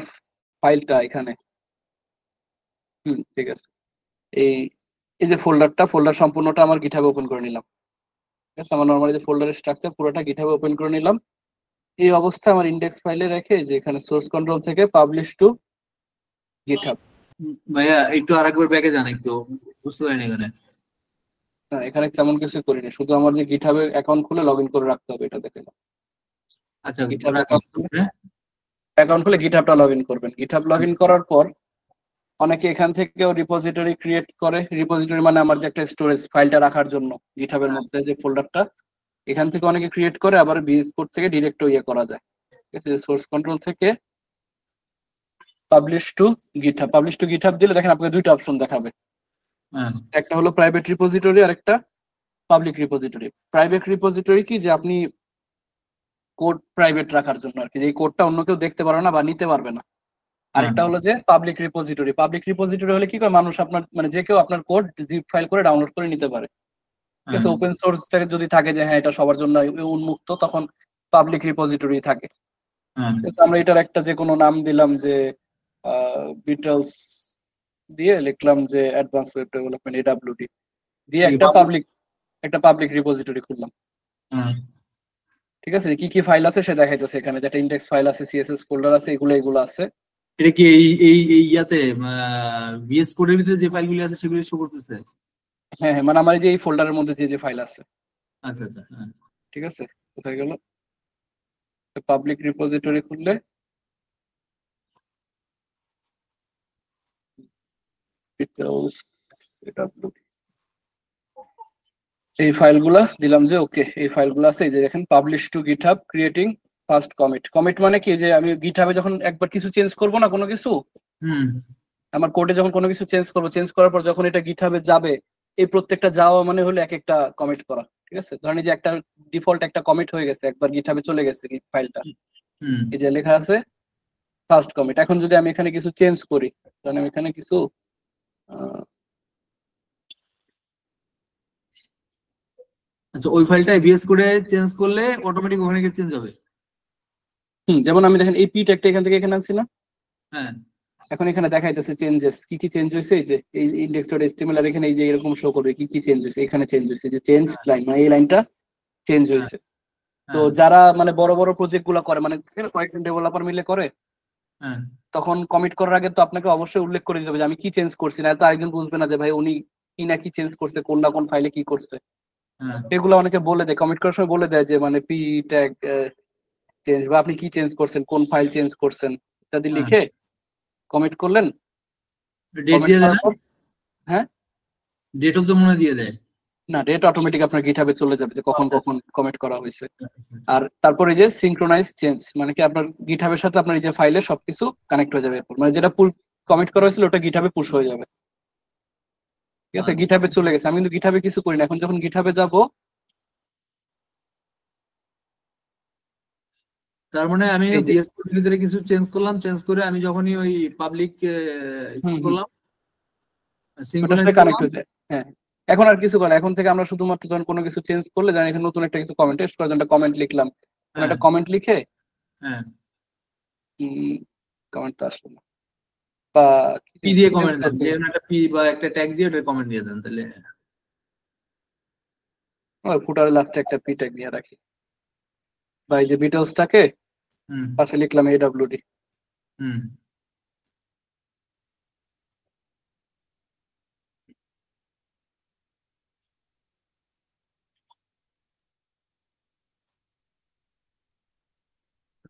ফাইলটা এখানে, ঠিক আছে, এই এই যে ফোল্ডার সম্পূর্ণটা আমার গিটহাবে ওপেন করে নিলাম। ঠিক আছে, আমার নর্মালি যে ফোল্ডারের স্ট্রাকচার পুরোটা গিটহাবে ওপেন করে নিলাম। এই অবস্থায় আমার ইন্ডেক্স ফাইলে রেখে যে এখানে সোর্স কন্ট্রোল থেকে পাবলিশ টু গিটহাব।
ভাইয়া একটু আরেকবার ব্যাকে যান, একটু বুঝতে পারিনি এখানে।
হ্যাঁ, এখানে তেমন কিছু করিনি, শুধু আমার যে গিটহাবে অ্যাকাউন্ট খুলে লগ ইন করে রাখতে হবে, এটা দেখে নাও।
আচ্ছা,
গিটহাব
হ্যাঁ?
অ্যাকাউন্ট খুলে গিটহাবটা লগ ইন করবেন। গিটহাব লগ ইন করার পর অনেকে এখান থেকেও রিপোজিটরি ক্রিয়েট করে। রিপোজিটরি মানে আমার যে একটা স্টোরেজ ফাইলটা রাখার জন্য গিটহাবের মধ্যে যে ফোল্ডারটা, এখান থেকে অনেকে ক্রিয়েট করে, আবার বিএস কোড থেকে ডিরেক্ট ইয়ে করা যায়। ঠিক আছে, সোর্স কন্ট্রোল থেকে পাবলিশ টু গিটহাব দিলে দেখেন আপনাকে দুইটা অপশন দেখাবে,
হ্যাঁ,
একটা হলো প্রাইভেট রিপোজিটরি আর একটা পাবলিক রিপোজিটরি। প্রাইভেট রিপোজিটরি কি, যে আপনি কোড প্রাইভেট রাখার জন্য আর কি, যে এই কোডটা অন্য কেউ দেখতে পারবে না বা নিতে পারবে না। আরেকটা হলো যে পাবলিক রিপোজিটরি হলে কি করে, মানুষ আপনার মানে যে কেউ আপনার কোড জিপ ফাইল করে ডাউনলোড করে নিতে পারে। ঠিক আছে, ওপেন সোর্স থেকে যদি থাকে যে হ্যাঁ এটা সবার জন্য উন্মুক্ত, তখন পাবলিক রিপোজিটরি থাকে। কিন্তু আমরা এটার একটা যে কোনো নাম দিলাম, যে বিটলস দিয়ে লিখলাম যে অ্যাডভান্স ওয়েব ডেভেলপমেন্ট AWD দিয়ে একটা পাবলিক রিপোজিটরি খুললাম। ঠিক আছে, কি কি ফাইল আছে সে দেখাইতেছে এখানে, যেটা ইন্ডেক্স ফাইল আছে, CSS ফোল্ডার আছে, এগুলো আছে।
এটা কি এই এই এই ইয়াতে বিএস কোডের ভিতরে যে ফাইলগুলি আছে সেগুলি শো করতেছে?
হ্যাঁ হ্যাঁ, মানে আমার এই যে এই ফোল্ডারের মধ্যে যে ফাইল আছে।
আচ্ছা আচ্ছা, হ্যাঁ।
ঠিক আছে, কোথায় গেল, পাবলিক রিপোজিটরি খুললে এই ফাইলগুলা দিলাম যে ওকে, এই ফাইলগুলো আছে। এই যে দেখেন publish two GitHub creating first commit মানে কি, যে আমি গিটহাবে যখন একবার কিছু চেঞ্জ করব না, কোনো কিছু আমার কোডে যখন কোনো কিছু চেঞ্জ করার পর যখন এটা গিটহাবে যাবে, এই প্রত্যেকটা যাওয়া মানে হলো এক একটা কমিট করা। ঠিক আছে, ধরেন এই যে একটা ডিফল্ট একটা কমিট হয়ে গেছে, একবার গিটহাবে চলে গেছে ফাইলটা, এই যে লেখা আছে ফার্স্ট কমিট। এখন যদি আমি এখানে কিছু চেঞ্জ করি, ধরেন আমি এখানে কিছু
আচ্ছা, ওই ফাইলটা বিএস কোডে চেঞ্জ করলে অটোমেটিক ওখানে গিয়ে চেঞ্জ হবে?
যেমন আমি দেখেন এই পি ট্যাগটা এখান থেকে এখানে আনছি না,
হ্যাঁ।
এখন এখানে দেখাইতেছে চেঞ্জেস, কি কি চেঞ্জ হয়েছে, এই যে এই index.html আর এখানে এই যে এরকম শো করবে কি কি চেঞ্জ হয়েছে। এখানে চেঞ্জ হয়েছে যে চেঞ্জ লাইন, মানে এই লাইনটা চেঞ্জ হয়েছে। তো যারা মানে বড় বড় প্রজেক্ট গুলা করে, মানে কয়েকজন ডেভেলপার মিলে করে, তখন কমিট করার আগে তো আপনাকে অবশ্যই উল্লেখ করে দিতে হবে যে আমি কি চেঞ্জ করছি, না তো আরেকজন বুঝবে না যে ভাই উনি কি না কি চেঞ্জ করছে, কোন না কোন ফাইলে কি করছে। এগুলো অনেকে বলে দেয়, কমিট করার সময় বলে দেয় যে মানে পি ট্যাগ চেঞ্জ, বা আপনি কি চেঞ্জ করছেন, কোন ফাইল চেঞ্জ করছেন ইত্যাদি লিখে কমিট করলেন,
ডেট
কমিট
দিয়ে দেয়
করার
না?
পর হ্যাঁ
ডেটও তো মনে হয় দিয়ে দেয়।
না ডেট অটোমেটিক আপনার গিটহাবে চলে যাবে যে কখন কখন কমিট করা হয়েছে। আর তারপরে যে সিনক্রোনাইজ চেঞ্জ মানে কি আপনার গিটহাবের সাথে আপনার এই যে ফাইলে সবকিছু কানেক্ট হয়ে যাবে এরপর, মানে যেটা পুল কমিট করা হয়েছিল ওটা গিটহাবে পুশ হয়ে যাবে। ঠিক আছে, গিটহাবে চলে গেছে। আমি কিন্তু গিটহাবে কিছু করি না, এখন যখন গিটহাবে যাব
তার মানে আমি
এই যে
বিএস কোডের ভিতরে কিছু চেঞ্জ করলাম, চেঞ্জ করে আমি যখনই ওই পাবলিক
হুম
কি
হুম
করলাম,
ওটার
সিনক্রোনাইজ
সাথে কানেক্ট
করলাম।
হয়েছে। হ্যাঁ এখন আর কিছু করে না, এখন থেকে আমরা শুধুমাত্র যখন কোনো কিছু চেঞ্জ করলে জানি এখানে নতুন একটা কিছু কমেন্ট টেস্ট করার জন্য একটা কমেন্ট লিখলাম, কোনো
হ্যাঁ
একটা কমেন্ট লিখে
হ্যাঁ,
কমেন্ট তো আসলো না বা
পি দিয়ে কমেন্ট দেন, যে কোনো একটা পি বা একটা ট্যাগ দিয়ে ওটা কমেন্ট দিয়ে দেন, তাহলে
ফুটারের লাস্টে একটা পি ট্যাগ দিয়ে রাখি বা এই যে ডিটেলসটাকে
হুম
পাশে লিখলাম AWD।
হুম।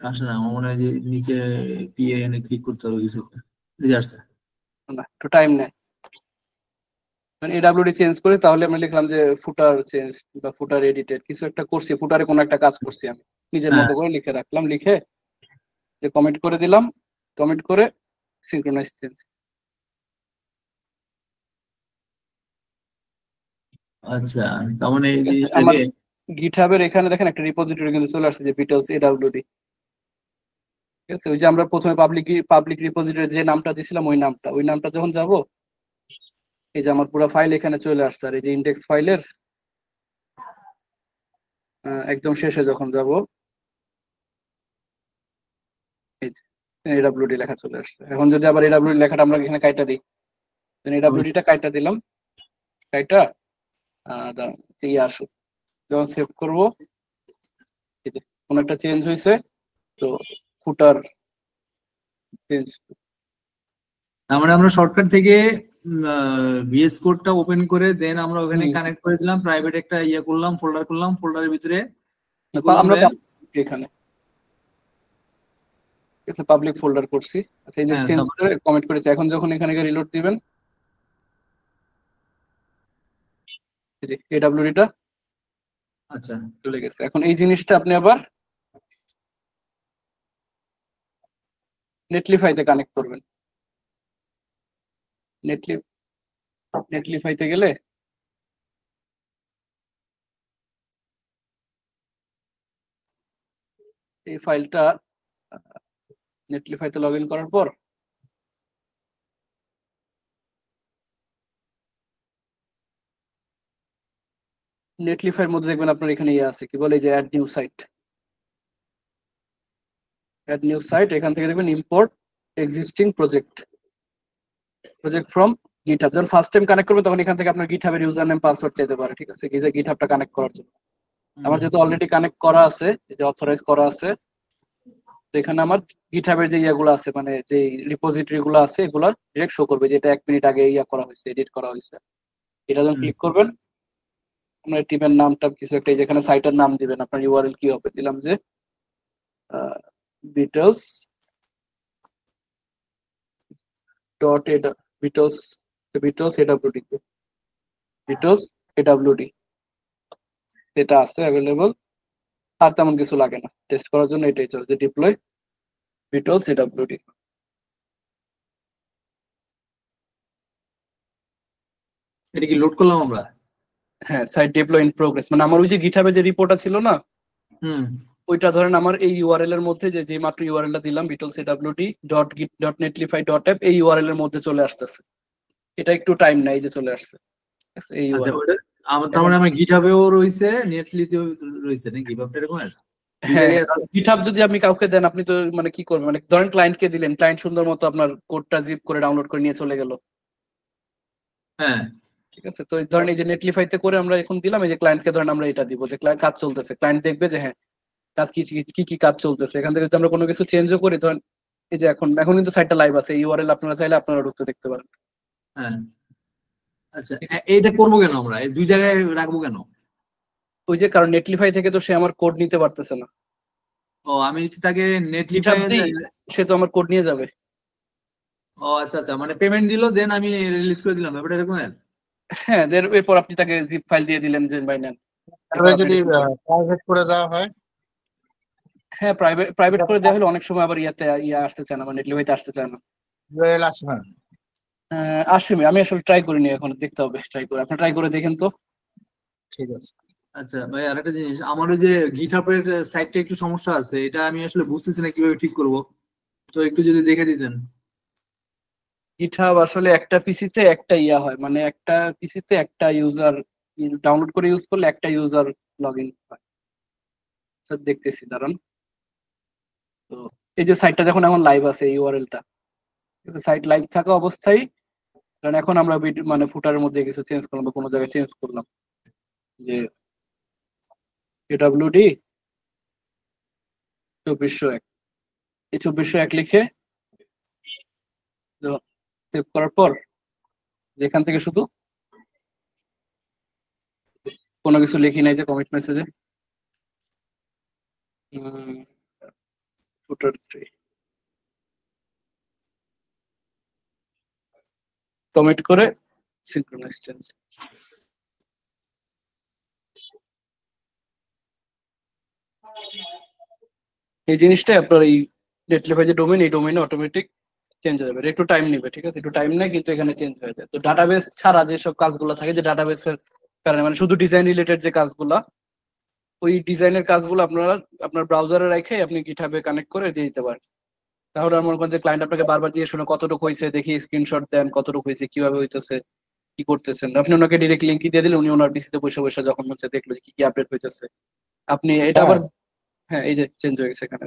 আসলে না, আমার মনে হয় যে নিচে পিএন এ ক্লিক করতে হবে কিছু, এই যে আসছে।
না একটু টাইম নেয়, মানে AWD চেঞ্জ করে তাহলে আমি লিখলাম যে ফুটার চেঞ্জ বা ফুটার এডিটেড কিছু একটা করছি, ফুটারে কোনো একটা কাজ করছি আমি নিজের
হ্যাঁ
মতো করে লিখে রাখলাম, লিখে যে কমেন্ট করে দিলাম, কমেন্ট করে সিনক্রোনাইজ চেঞ্জ।
আচ্ছা, তার মানে এই
ঠিক আছে, আমার
জিনিসটাকে
গিটহাবের এখানে দেখেন একটা রিপোজিটরি কিন্তু চলে আসছে যে বিটলস AWD। ঠিক আছে, ওই যে আমরা প্রথমে পাবলিক রিপোজিটরি যে নামটা দিছিলাম ওই নামটা যখন যাব এই যে আমার পুরো ফাইল এখানে চলে আসছে। আর এই যে ইন্ডেক্স ফাইলের একদম শেষে যখন যাব এই যে AWD লেখা চলে আসছে। এখন যদি আবার AWD লেখাটা আমরা এখানে কাইটা দিই, AWD টা কাইটা দিলাম, কাইটা দাঁড়ান, ইয়ে আসুক যখন সেভ করবো এই যে কোনো একটা চেঞ্জ হয়েছে, তো ফুটার চেঞ্জ।
তার মানে আমরা শর্টকাট থেকে ভিএস কোডটা ওপেন করে দেন আমরা ওখানে
হুম।
কানেক্ট করে দিলাম, প্রাইভেট একটা ইয়ে করলাম, ফোল্ডার করলাম, ফোল্ডারের ভিতরে কি করলাম
আমরা
ভাইয়া?
এখানে ঠিক আছে পাবলিক ফোল্ডার করছি। আচ্ছা এই যে
হ্যাঁ
চেঞ্জ
তারপরে
করে কমেন্ট করেছি, এখন যখন এখানে রিলোড দিবেন এই যে AWD টা
আচ্ছা
চলে গেছে। এখন এই জিনিসটা আপনি আবার নেটলিফাইতে কানেক্ট করবেন। নেটলিফাইতে গেলে এই ফাইলটা নেটলিফাইতে লগ ইন করার পর নেটলিফাইয়ের মধ্যে দেখবেন আপনার এখানে ইয়ে আছে কি বলে এই যে add new site. Add new site এখান থেকে দেখবেন import existing project from GitHub. যখন ফার্স্ট টাইম কানেক্ট করবেন তখন এখান থেকে আপনার গিটহাবের ইউজার নেম পাসওয়ার্ড চাইতে পারে। ঠিক আছে, গিটহাবটা কানেক্ট করার জন্য আমার যেহেতু অলরেডি কানেক্ট করা আছে, যে অথরাইজ করা আছে, তো এখানে আমার গিটহাবের যে ইয়াগুলো আছে মানে যে রিপোজিটরি গুলো আছে এগুলো ডিরেক্ট শো করবে, যেটা 1 মিনিট আগে ইয়া করা হয়েছে, এডিট করা হয়েছে। এটা যখন ক্লিক করবেন আপনার টিমের নামটা কিছু একটা যেখানে সাইটের নাম দিবেন, আপনার ইউআরএল কি হবে, দিলাম যে Beatles dot Beatles Beatles AWD Beatles AWD এটা আছে অ্যাভেলেবল। আর তেমন কিছু লাগে না, টেস্ট করার জন্য এটাই চলে যে ডিপ্লয় বিটলস এডব্লিউডি।
এটা কি লোড করলাম আমরা?
হ্যাঁ সাইট ডিপ্লয় ইন প্রোগ্রেস, মানে আমার ওই যে গিটহাবে যে রিপোর্টটা ছিল না
হুম
ওইটা ধরেন আমার এই ইউআরএল এর মধ্যে যে মাত্র ইউআরএলটা দিলাম বিটলস এডব্লিউডি ডট গিট ডট নেটলিফাই ডট অ্যাপ এই ইউআরএল এর মধ্যে চলে আসতেছে। এটা একটু টাইম নেয়, এই যে চলে আসছে। ঠিক আছে, এই
আচ্ছা,
ইউআরএল
ওটা তার মানে আমার গিটহাবেও রয়েছে, নেটলিতেও রয়েছে নাকি ব্যাপারটা এরকম? দুই
হ্যাঁ
জায়গায় আছে?
গিটহাব যদি আপনি কাউকে দেন আপনি তো মানে কি করবেন, মানে ধরেন ক্লায়েন্টকে দিলেন, ক্লায়েন্ট সুন্দর মতো আপনার কোডটা জিপ করে ডাউনলোড করে নিয়ে চলে গেল।
হ্যাঁ
ঠিক আছে, তো ধরেন এই যে নেটলিফাইতে করে আমরা এখন দিলাম, এই যে ক্লায়েন্টকে ধরেন আমরা এটা দিব যে ক্লায়েন্ট কাজ চলতেছে, ক্লায়েন্ট দেখবে যে হ্যাঁ কাজ কি কি কি কাজ চলতেছে। এখান থেকে যদি আমরা কোনো কিছু চেঞ্জও করি, ধরেন এই যে এখন কিন্তু সাইটটা লাইভ আছে, ইউআরএল আপনারা চাইলে আপনারা ঢুকতে দেখতে পারেন।
হ্যাঁ। আচ্ছা,
ঠিক আছে।
এইটা করবো কেন আমরা, এই দুই জায়গায় রাখবো কেন?
ওই যে কারণ নেটলিফাই থেকে তো সে আমার কোড নিতে পারতেছে না,
ও আমি কি তাকে
গিটহাব
নেটলিফাই?
দিই সে তো আমার কোড নিয়ে যাবে।
ও আচ্ছা আচ্ছা, মানে পেমেন্ট দিলো দেন আমি রিলিজ করে দিলাম, ব্যাপারটা এরকম?
হ্যাঁ, এরপর আপনি তাকে জিপ ফাইল দিয়ে দিলেন যে ভাই নেন,
তবে
এরপর আপনি
যদি
রিপোর্ট করেন।
প্রাইভেট করে দেওয়া হয়,
হ্যাঁ, প্রাইভেট করে দেওয়া হলে অনেক সময় আবার ইয়া আসতে চায় না, মানে ডেলিভারিতে আসতে চায় না।
ইউআরএল আসে না।
আসবে, আমি আসলে ট্রাই করিনি, এখন দেখতে হবে, ট্রাই করে আপনি ট্রাই করে দেখেন তো।
ঠিক আছে।
আচ্ছা ভাই, আরেকটা জিনিস, আমার ওই যে গিটহাবের সাইটটা একটু সমস্যা আছে, এটা আমি আসলে বুঝতেছি না কিভাবে ঠিক করব, তো একটু যদি দেখে দিতেন।
গিটহাব আসলে একটা পিসিতে একটা ইয়া হয়, মানে একটা পিসিতে একটা ইউজার ডাউনলোড করে ইউজ করলে একটা ইউজার লগ ইন হয়। স্যার দেখতেছি, দাঁড়ান। তো এই যে সাইটটা যখন এখন লাইভ আছে, এই ইউআরএলটা সাইট লাইভ থাকা অবস্থায়, কারণ এখন আমরা মানে ফুটারের মধ্যে কিছু চেঞ্জ করলাম বা কোনো জায়গায় চেঞ্জ করলাম, যে এডব্লিউডি 2401, এই 2401 লিখে সেভ করার পর যেখান থেকে শুধু কোনো কিছু লিখি নাই যে কমিট মেসেজে, ফুটার 3 কমিট করে সিনক্রোনাইজ চেঞ্জ। এই জিনিসটা আপনার এই নেটলিফাই যে ডোমেইন, এই ডোমেইনে অটোমেটিক চেঞ্জ হয়ে যাবে, একটু টাইম নেবে, ঠিক আছে, একটু টাইম নেয় কিন্তু এখানে চেঞ্জ হয়ে যায়। তো ডাটাবেস ছাড়া যেসব কাজগুলো থাকে, যে ডাটাবেসের কারণে মানে শুধু ডিজাইন রিলেটেড যে কাজগুলা, ওই ডিজাইনের কাজগুলো আপনারা আপনার ব্রাউজারে রেখে আপনি গিটহাবে কানেক্ট করে দিয়ে দিতে পারেন। তাহলে আর মনে করেন যে ক্লায়েন্ট আপনাকে বারবার জিজ্ঞেস শুনে কতটুকু হয়েছে দেখি, স্ক্রিনশট দেন কতটুকু হয়েছে, কিভাবে হইতেছে, কি করতেছেন, আপনি ওনাকে ডিরেক্ট লিঙ্ক দিয়ে দিলে উনি ওনার পিসিতে বসে বসে যখন হচ্ছে দেখলো যে কি কি আপডেট হইতেছে, আপনি এটা আবার, হ্যাঁ এই যে চেঞ্জ হয়ে গেছে এখানে।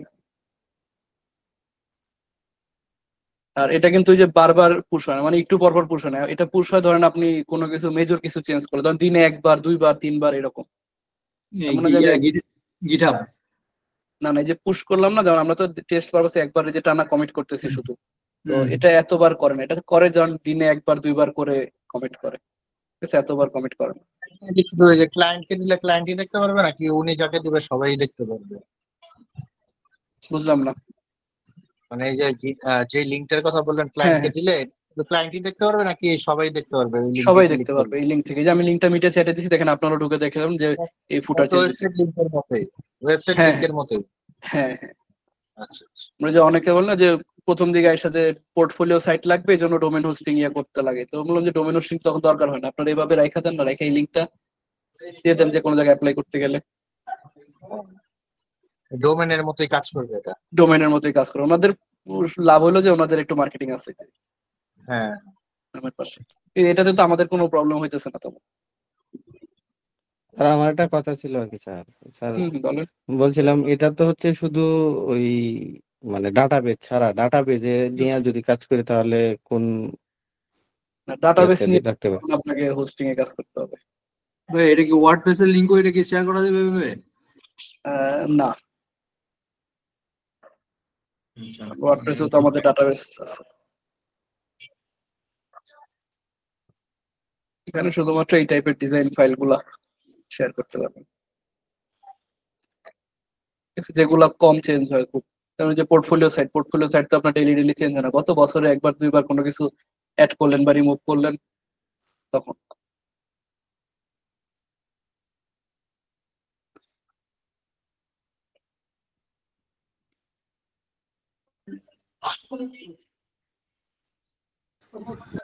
আর এটা কিন্তু ওই যে বারবার পুশ হয় না, মানে একটু পরপর পুশ হয় না, এটা পুশ হয় ধরেন আপনি কোনো কিছু মেজর কিছু চেঞ্জ করে, ধরেন দিনে একবার দুইবার তিনবার এরকম। এমন না যে
গিটহাব
না না, এই যে পুশ করলাম না, যেমন আমরা তো টেস্ট পারপাসে একবার যে টানা কমিট করতেছি শুধু, তো এটা এতবার করে না, এটা করে যখন দিনে একবার দুইবার করে কমিট করে, ঠিক আছে, এতবার কমিট করে না।
শুধু ওই যে ক্লায়েন্টকে দিলে ক্লায়েন্টই দেখতে পারবে নাকি উনি যাকে দিবে সবাই দেখতে পারবে?
বুঝলাম না।
মানে এই যে যে লিঙ্কটার কথা বললেন,
হ্যাঁ
ক্লায়েন্টকে
হ্যাঁ,
দিলে ক্লায়েন্টই দেখতে পারবে নাকি সবাই দেখতে পারবে ওই লিঙ্কে
সবাই
ক্লিক
দেখতে
করলে?
পারবে এই লিঙ্ক থেকে, যে আমি লিঙ্কটা মিটে চ্যাটে দিচ্ছি, দেখেন আপনারা ঢুকে দেখলাম যে এই ফুটার চেঞ্জ হয়েছে।
ওয়েবসাইট লিঙ্কের মতোই, ওয়েবসাইট
হ্যাঁ
লিঙ্কের মতোই।
হ্যাঁ হ্যাঁ,
আচ্ছা আচ্ছা।
মানে যে অনেকে বলে না যে প্রথম দিকে এর সাথে পোর্টফোলিও সাইট লাগবে, এই জন্য ডোমেন হোস্টিং ইয়ে করতে লাগে, তো বললাম যে ডোমেন হোস্টিং তখন দরকার হয় না, আপনারা এইভাবে রাখা দেন না, রেখে এই লিঙ্কটা দিয়ে দেন যে কোনো জায়গায় অ্যাপ্লাই করতে গেলে
ডোমেনের মতোই কাজ করবে এটা।
ডোমেনের মতোই কাজ করে। ওনাদের লাভ হলো যে ওনাদের একটু মার্কেটিং আছে
হ্যাঁ,
নামের পাশে, এটাতে তো আমাদের কোনো প্রবলেম হইতেছে না তখন।
আর আমার একটা কথা ছিল আর কি স্যার। স্যার
বলেন।
বলছিলাম এটা তো হচ্ছে শুধু ওই মানে ডাটাবেজ ছাড়া, ডাটাবেজে নিয়ে যদি কাজ করি তাহলে কোন
ডাটাবেস
ইয়েতে
নিয়ে
রাখতে পারি?
আপনাকে হোস্টিং এ কাজ করতে হবে।
ভাই এটা কি ওয়ার্ডপ্রেসের লিংকও এটা কি শেয়ার করা যাবে এভাবে?
না, ওয়ার্ডপ্রেসেও তো আমাদের ডাটাবেস আছে, এখানে শুধুমাত্র এই টাইপের ডিজাইন ফাইল গুলা শেয়ার করতে পারবেন, যেগুলা কম চেঞ্জ হয় খুব। যেমন যে পোর্টফোলিও সাইট তো আপনার ডেইলি ডেইলি চেঞ্জ হয় না, গত বছরে একবার দুইবার কোনো কিছু অ্যাড করলেন বা রিমুভ করলেন তখন।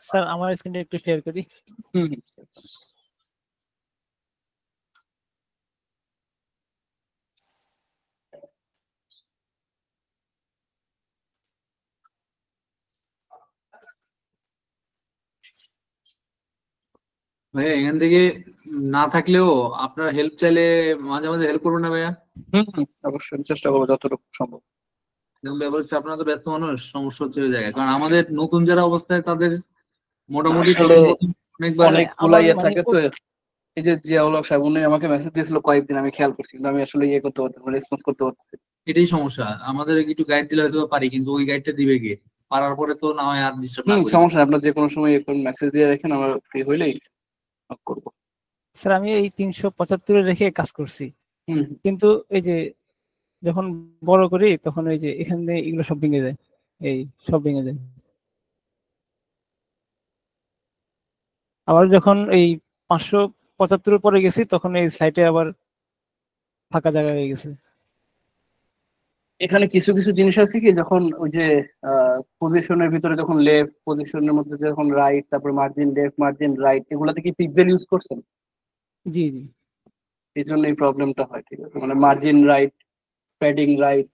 স্যার আমার স্ক্রিনটা একটু শেয়ার করি।
হুম,
ভাইয়া এখান থেকে না থাকলেও আপনার হেল্প চাইলে মাঝে মাঝে হেল্প করবেন না ভাইয়া?
অবশ্যই আমি চেষ্টা করবো যতটুকু সম্ভব।
এবং ব্যাপার হচ্ছে আপনারা তো ব্যস্ত মানুষ, সমস্যা হচ্ছে ওই জায়গায়, কারণ আমাদের নতুন যারা অবস্থায় তাদের মোটামুটি
আসলে
অনেকবার
অনেকগুলা
আমার
ইয়ে
মানে
থাকে তো, এই যে জিয়াউল হক সাহেব উনি আমাকে মেসেজ দিয়েছিল কয়েকদিন, আমি খেয়াল করছি কিন্তু আমি আসলে ইয়ে করতে পারছি, রেসপন্স করতে পারছি।
এটাই সমস্যা, আমাদের একটু গাইড দিলে হয়তো পারি, কিন্তু ওই গাইডটা দিবে কে? পারার পরে তো না হয় আর ডিস্টার্ব না করি।
সমস্যা নেই, আপনার যে কোনো সময় মেসেজ দিয়ে রাখেন, আমরা ফ্রি হইলেই করবো।
স্যার আমি এই 375 রেখে কাজ করছি, কিন্তু এই যে যখন বড় করি তখন ওই যে এখানে এগুলো সব ভেঙে যায়, এই সব ভেঙে যায়। আবার যখন এই 575 পরে গেছি তখন এই সাইটে আবার ফাঁকা জায়গা হয়ে গেছে।
এখানে কিছু কিছু জিনিস আছে কি, যখন ওই যে পজিশনের ভিতরে যখন লেফট, পজিশনের মধ্যে যখন রাইট, তারপর মার্জিন লেফট, মার্জিন রাইট, এগুলাতে কি পিক্সেল ইউজ করছেন?
জি জি।
এই জন্য এই প্রবলেমটা হয়, ঠিক আছে? মানে মার্জিন রাইট, প্যাডিং রাইট,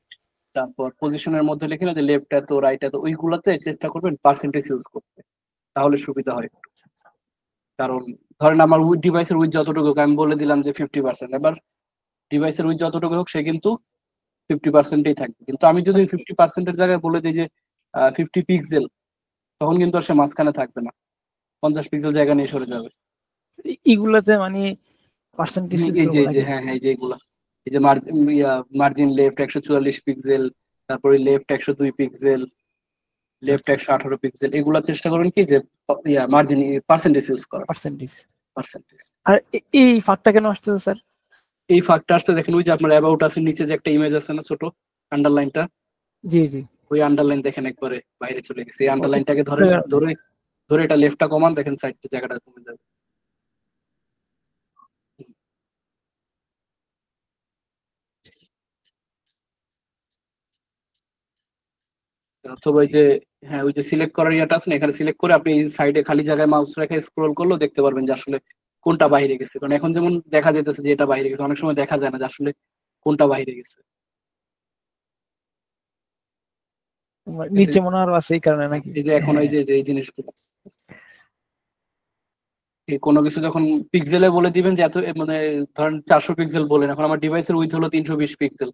তারপর পজিশনের মধ্যে লিখে না যে লেফট এত রাইট এত, ওইগুলাতে চেষ্টা করবেন পার্সেন্টেজ ইউজ করতে, তাহলে সুবিধা হয়। কারণ ধরেন আমার ডিভাইসের উইথ যতটুকু হোক, আমি বলে দিলাম যে 50%, এবার ডিভাইসের উইথ যতটুকু হোক সে কিন্তু 50%ই থাকবে, কিন্তু আমি যদি 50%-এর জায়গায় বলে দিই যে 50 পিক্সেল, তখন কিন্তু আর সে মাঝখানে থাকবে না, 50 পিক্সেল জায়গা নিয়ে সরে যাবে।
এগুলাতে মানে পার্সেন্টেজ
এই যে হ্যাঁ হ্যাঁ, এই যে এগুলা, এই যে মার্জিন লেফট 144 পিক্সেল, তারপরে লেফট 102 পিক্সেল, লেফট 118 পিক্সেল, এগুলা চেষ্টা করবেন কি যে মার্জিন পার্সেন্টেজ ইউজ করা,
পার্সেন্টেজ।
পার্সেন্টেজ।
আর এই ফাঁকটা কেন আসতেছে স্যার?
এই ফাঁকটা আসতে দেখেন ওই যে আপনার অ্যাবাউট আছে, নিচে যে একটা ইমেজ আছে না ছোট আন্ডারলাইনটা,
জি জি।
ওই আন্ডারলাইন দেখেন একবারে বাইরে চলে গেছে, এই আন্ডারলাইনটাকে ধরে ধরে ধরে এটা লেফটটা কমান, দেখেন সাইডটা জায়গাটা কমে যাবে। অথবা ওই যে হ্যাঁ, ওই যে সিলেক্ট করার ইয়াটা আছে না, এখানে সিলেক্ট করে আপনি সাইডে খালি জায়গায় মাউস রেখে স্ক্রল করলেও দেখতে পারবেন যে আসলে কোনটা বাইরে গেছে। কারণ এখন যেমন দেখা যাইতেছে যে এটা বাইরে গেছে, অনেক সময় দেখা যায় না যে আসলে কোনটা বাইরে গেছে।
নিচে মনে হয় আরো আছে এই কারণে নাকি?
এই যে এখন এই যে এই জিনিসগুলো, এই কোনো কিছু যখন পিক্সেলে বলে দিবেন যে এত, মানে ধরেন 400 পিক্সেল বলেন, এখন আমার ডিভাইসের উইথ হলো 320 পিক্সেল,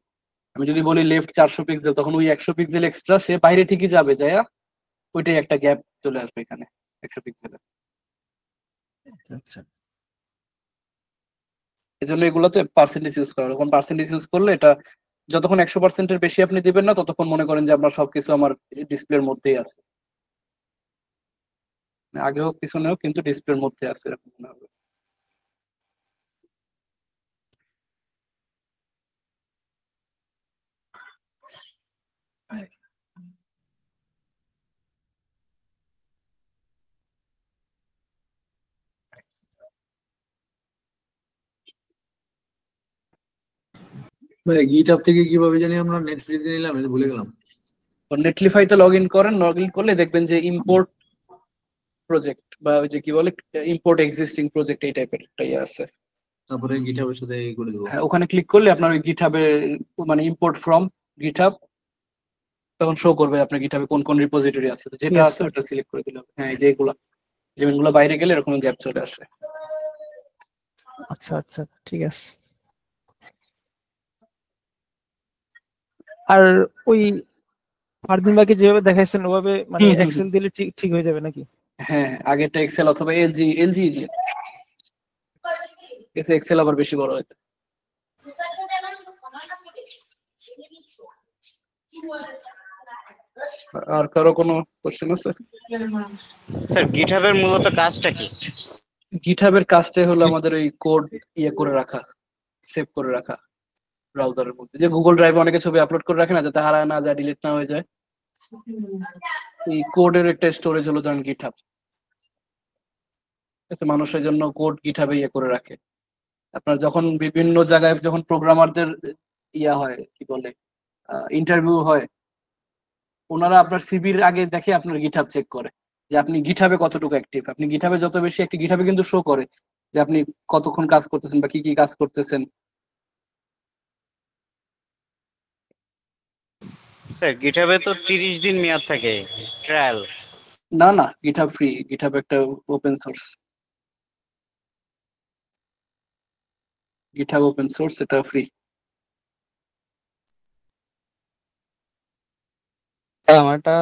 আমি যদি বলি লেফট 400 পিক্সেল, তখন ওই 100 পিক্সেল এক্সট্রা সে বাইরে ঠিকই যাবে, যায় ওইটাই একটা গ্যাপ চলে আসবে এখানে 100 পিক্সেলে।
আচ্ছা।
এই জন্য এগুলোতে পার্সেন্টেজ ইউজ করা, যখন পার্সেন্টেজ ইউজ করলে এটা যতক্ষণ 100%-এর বেশি আপনি দিবেন না, ততক্ষণ মনে করেন যে আপনার সবকিছু আমার ডিসপ্লের মধ্যেই আছে, আগে হোক পিছনে হোক কিন্তু ডিসপ্লের মধ্যে আছে এরকম মনে হবে।
ভাই গিটহাব থেকে কিভাবে জানি আমরা নেট ফ্রিতে নিলাম, এটা ভুলে গেলাম।
নেটলিফাইতে লগ ইন করেন, লগ ইন করলে দেখবেন যে ইম্পোর্ট প্রজেক্ট বা ওই যে কি বলে ইম্পোর্ট এক্সিস্টিং প্রজেক্ট, এই টাইপের একটা ইয়ে আছে।
তারপরে গিটহাবের সাথে করে দেবো।
হ্যাঁ, ওখানে ক্লিক করলে আপনার ওই গিটহাবে মানে ইম্পোর্ট ফ্রম গিটহাব, তখন শো করবে আপনার গিটহাবে কোন কোন রিপোজিটরি আছে, তো যেটা
Yes,
আছে
sir.
ওটা সিলেক্ট করে দিলে হবে। হ্যাঁ, এই যে এগুলা, যেগুলো বাইরে গেলে এরকম গ্যাপ চলে আসে।
আচ্ছা আচ্ছা, ঠিক আছে। আর ওই ফারদিন ভাইকে যেভাবে দেখাইছেন ওভাবে মানে এক্সেল দিলে ঠিক ঠিক হয়ে যাবে নাকি?
হ্যাঁ, আগেরটা এক্সেল অথবা এলজি দিয়ে এক্সেল আবার বেশি বড় হয়। আর কারো কোনো কোশ্চেন আছে?
স্যার গিটহাবের মূলত কাজটা কি?
গিটহাবের কাজটাই হলো আমাদের ওই কোড ইয়ে করে রাখা, সেভ করে রাখা ব্রাউজারের মধ্যে, যে গুগল ড্রাইভে অনেকে ছবি আপলোড করে রাখে না, যাতে হারায় না যায়, ডিলিট না হয়ে যায়। এই কোডের একটা স্টোরেজ হলো ধরেন গিটহাব, মানুষের জন্য কোড গিটহাবে ইয়ে করে রাখে। আপনার যখন বিভিন্ন জায়গায় যখন প্রোগ্রামারদের ইয়া হয়, কি বলে ইন্টারভিউ হয়, ওনারা আপনার সিভির আগে দেখে আপনার গিটহাব চেক করে যে আপনি গিটহাবে কতটুকু অ্যাক্টিভ। আপনি গিটহাবে যত বেশি একটি গিটহাবে কিন্তু শো করে যে আপনি কতক্ষণ কাজ করতেছেন বা কি কি কাজ করতেছেন।
স্যার গিটহাবে তো 30 দিন মেয়াদ থাকে ট্রায়াল।
না না, গিটহাব ফ্রি, গিটহাব একটা open source, GitHub open source, এটা ফ্রি।
আমার একটা